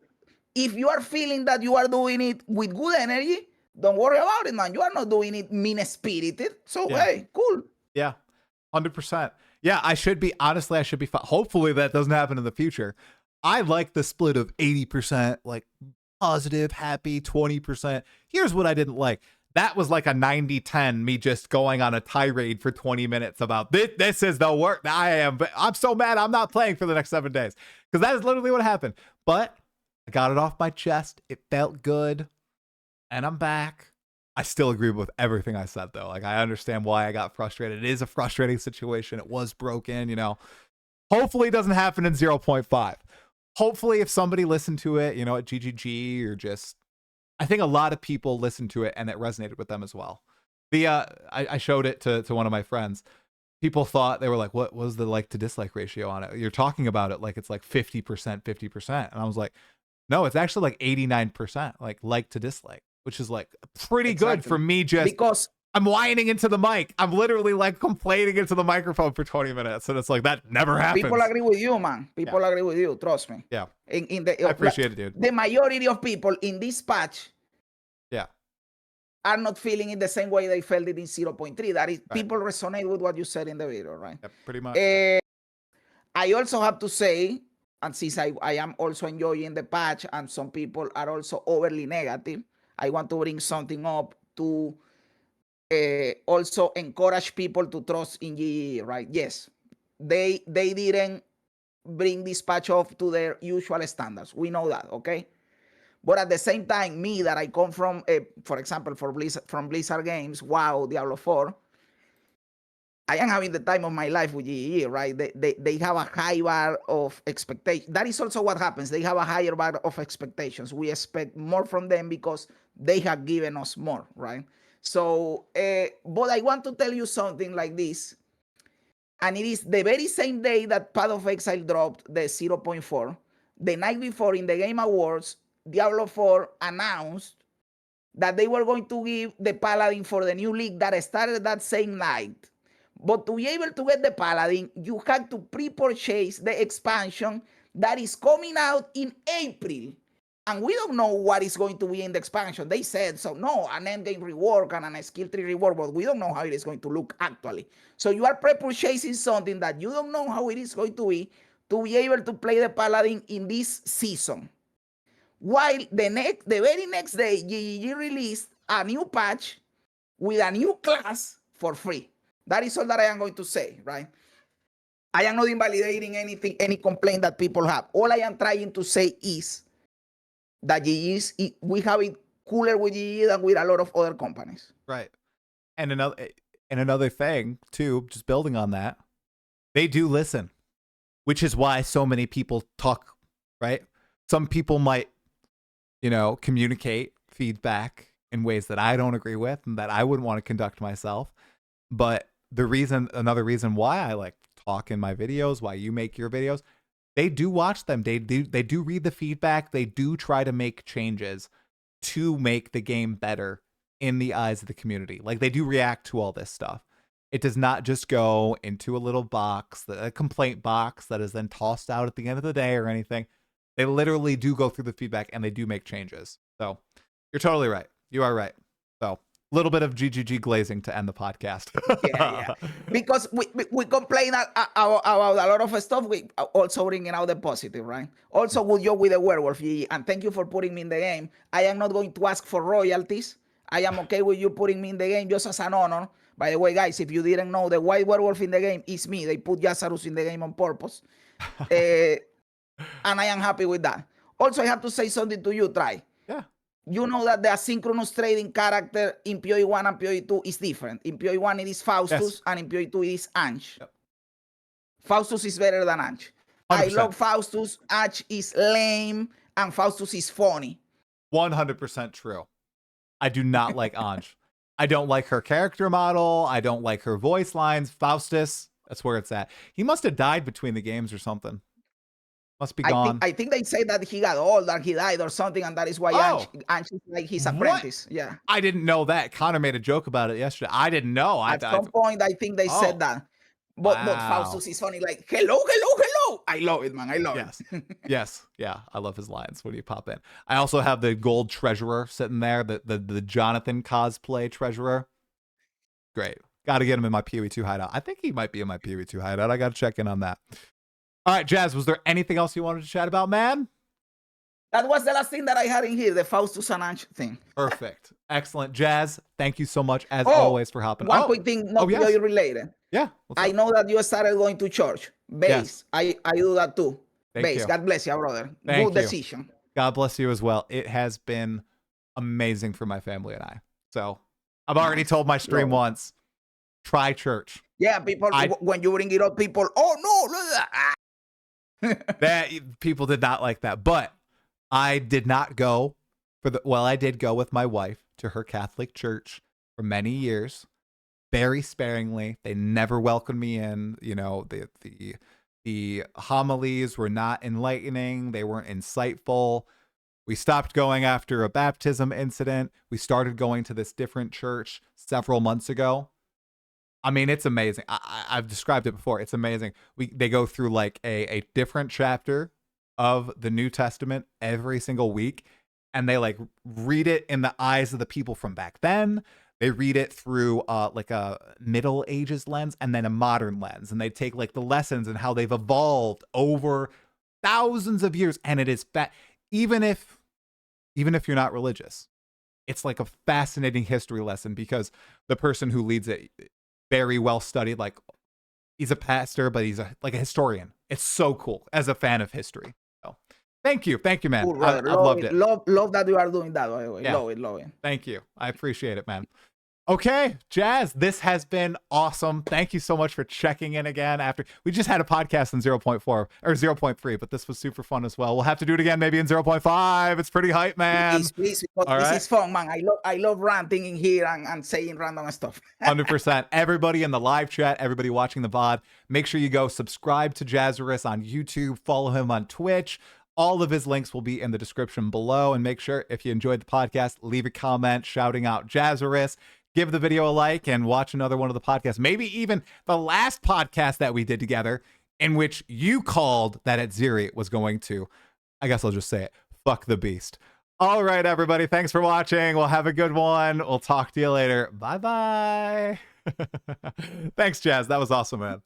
if you are feeling that you are doing it with good energy, don't worry about it, man. You are not doing it mean-spirited. So hey, cool. Yeah, 100%. Yeah, I should be fine. Hopefully that doesn't happen in the future. I like the split of 80% like positive, happy, 20%. Here's what I didn't like. That was like a 90-10, me just going on a tirade for 20 minutes about this is the work. I'm so mad I'm not playing for the next 7 days. Because that is literally what happened. But I got it off my chest. It felt good. And I'm back. I still agree with everything I said, though. Like, I understand why I got frustrated. It is a frustrating situation. It was broken, Hopefully it doesn't happen in 0.5. Hopefully if somebody listened to it, at GGG or just... I think a lot of people listened to it and it resonated with them as well. I showed it to one of my friends. People thought, they were like, what was the like to dislike ratio on it? You're talking about it like it's like 50%, 50%. And I was like, no, it's actually like 89%, like to dislike, which is like pretty good for me. Just because I'm whining into the mic. I'm literally like complaining into the microphone for 20 minutes. And it's like, that never happens. People agree with you, man. People agree with you. Trust me. Yeah. I appreciate it, dude. The majority of people in this patch are not feeling it the same way they felt it in 0.3. That is, people resonate with what you said in the video, right? Yeah, pretty much. I also have to say, and since I am also enjoying the patch and some people are also overly negative, I want to bring something up to also encourage people to trust in GGG, right? Yes, they didn't bring this patch up to their usual standards. We know that, okay? But at the same time, me that I come from, for example, from Blizzard Games, WoW, Diablo 4, I am having the time of my life with GGG, right? They have a high bar of expectation. That is also what happens. They have a higher bar of expectations. We expect more from them because they have given us more, right? So, but I want to tell you something like this. And it is the very same day that Path of Exile dropped the 0.4. The night before in the Game Awards, Diablo 4 announced that they were going to give the Paladin for the new league that started that same night. But to be able to get the Paladin, you had to pre-purchase the expansion that is coming out in April. And we don't know what is going to be in the expansion. They said, so no, an endgame rework and a skill tree rework, but we don't know how it is going to look actually. So you are pre-purchasing something that you don't know how it is going to be able to play the Paladin in this season. While the very next day, GGG released a new patch with a new class for free. That is all that I am going to say, right? I am not invalidating anything, any complaint that people have. All I am trying to say is that we have it cooler with GGG than with a lot of other companies. Right. And another thing, too, just building on that, they do listen, which is why so many people talk, right? Some people might, communicate feedback in ways that I don't agree with and that I wouldn't want to conduct myself. But another reason why I like talk in my videos, why you make your videos, they do watch them. They do read the feedback. They do try to make changes to make the game better in the eyes of the community. Like, they do react to all this stuff. It does not just go into a little box, a complaint box that is then tossed out at the end of the day or anything. They literally do go through the feedback and they do make changes. So you're totally right. You are right. So a little bit of GGG glazing to end the podcast. Yeah. Because we complain about a lot of stuff. We also bringing out the positive, right? Also, good job with the werewolf, Gigi. And thank you for putting me in the game. I am not going to ask for royalties. I am okay with you putting me in the game just as an honor. By the way, guys, if you didn't know, the white werewolf in the game is me. They put Jazzarus in the game on purpose. And I am happy with that. Also, I have to say something to you, Try. Yeah. You know that the asynchronous trading character in PoE1 and PoE2 is different. In PoE1, it is Faustus, yes, and in PoE2, it is Ange. Yep. Faustus is better than Ange. 100%. I love Faustus. Ange is lame, and Faustus is funny. 100% true. I do not like Ange. I don't like her character model. I don't like her voice lines. Faustus, that's where it's at. He must have died between the games or something. Must be gone. I think they say that he got old and he died or something, and that is why Ange is like his apprentice. Yeah. I didn't know that. Connor made a joke about it yesterday. I didn't know. At some point, I think they said that. But Faustus is funny, like, hello. I love it, man. I love it. Yes. Yeah. I love his lines when you pop in. I also have the gold treasurer sitting there, the Jonathan cosplay treasurer. Great. Got to get him in my PoE2 hideout. I think he might be in my PoE2 hideout. I got to check in on that. All right, Jazz, was there anything else you wanted to chat about, man? That was the last thing that I had in here, the Faustus and Ange thing. Perfect. Excellent. Jazz, thank you so much, as always, for helping. One quick thing, not PoE related. Yeah. I know that you started going to church. Base, yes. I do that too. Base, God bless you, brother. Good decision. God bless you as well. It has been amazing for my family and I. So I've already told my stream once, try church. Yeah, people, when you bring it up, people, oh no. That people did not like that, but I did not go I did go with my wife to her Catholic church for many years, very sparingly. They never welcomed me in. You know, the homilies were not enlightening. They weren't insightful. We stopped going after a baptism incident. We started going to this different church several months ago. I mean, it's amazing. I've described it before. It's amazing. They go through like a different chapter of the New Testament every single week, and they like read it in the eyes of the people from back then. They read it through like a Middle Ages lens and then a modern lens, and they take like the lessons and how they've evolved over thousands of years. And it is even if you're not religious, it's like a fascinating history lesson, because the person who leads it, very well studied, like he's a pastor, but he's like a historian. It's so cool as a fan of history. So thank you, man. Cool, I loved it. Love that you are doing that, by the way. Yeah. Love it. Thank you. I appreciate it, man. Okay, Jazz, this has been awesome. Thank you so much for checking in again. After we just had a podcast in 0.4 or 0.3, but this was super fun as well. We'll have to do it again maybe in 0.5. It's pretty hype, man. Please, this is fun, man. I love ranting in here and saying random stuff. 100%. Everybody in the live chat, everybody watching the VOD, make sure you go subscribe to Jazzarus on YouTube, follow him on Twitch. All of his links will be in the description below. And make sure, if you enjoyed the podcast, leave a comment shouting out Jazzarus. Give the video a like and watch another one of the podcasts. Maybe even the last podcast that we did together, in which you called that Atziri was going to, I guess I'll just say it, fuck the beast. All right, everybody. Thanks for watching. We'll have a good one. We'll talk to you later. Bye-bye. Thanks, Jazz. That was awesome, man.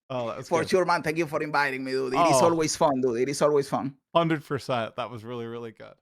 Oh, that was for sure, man. Thank you for inviting me, dude. It is always fun, dude. It is always fun. 100%. That was really, really good.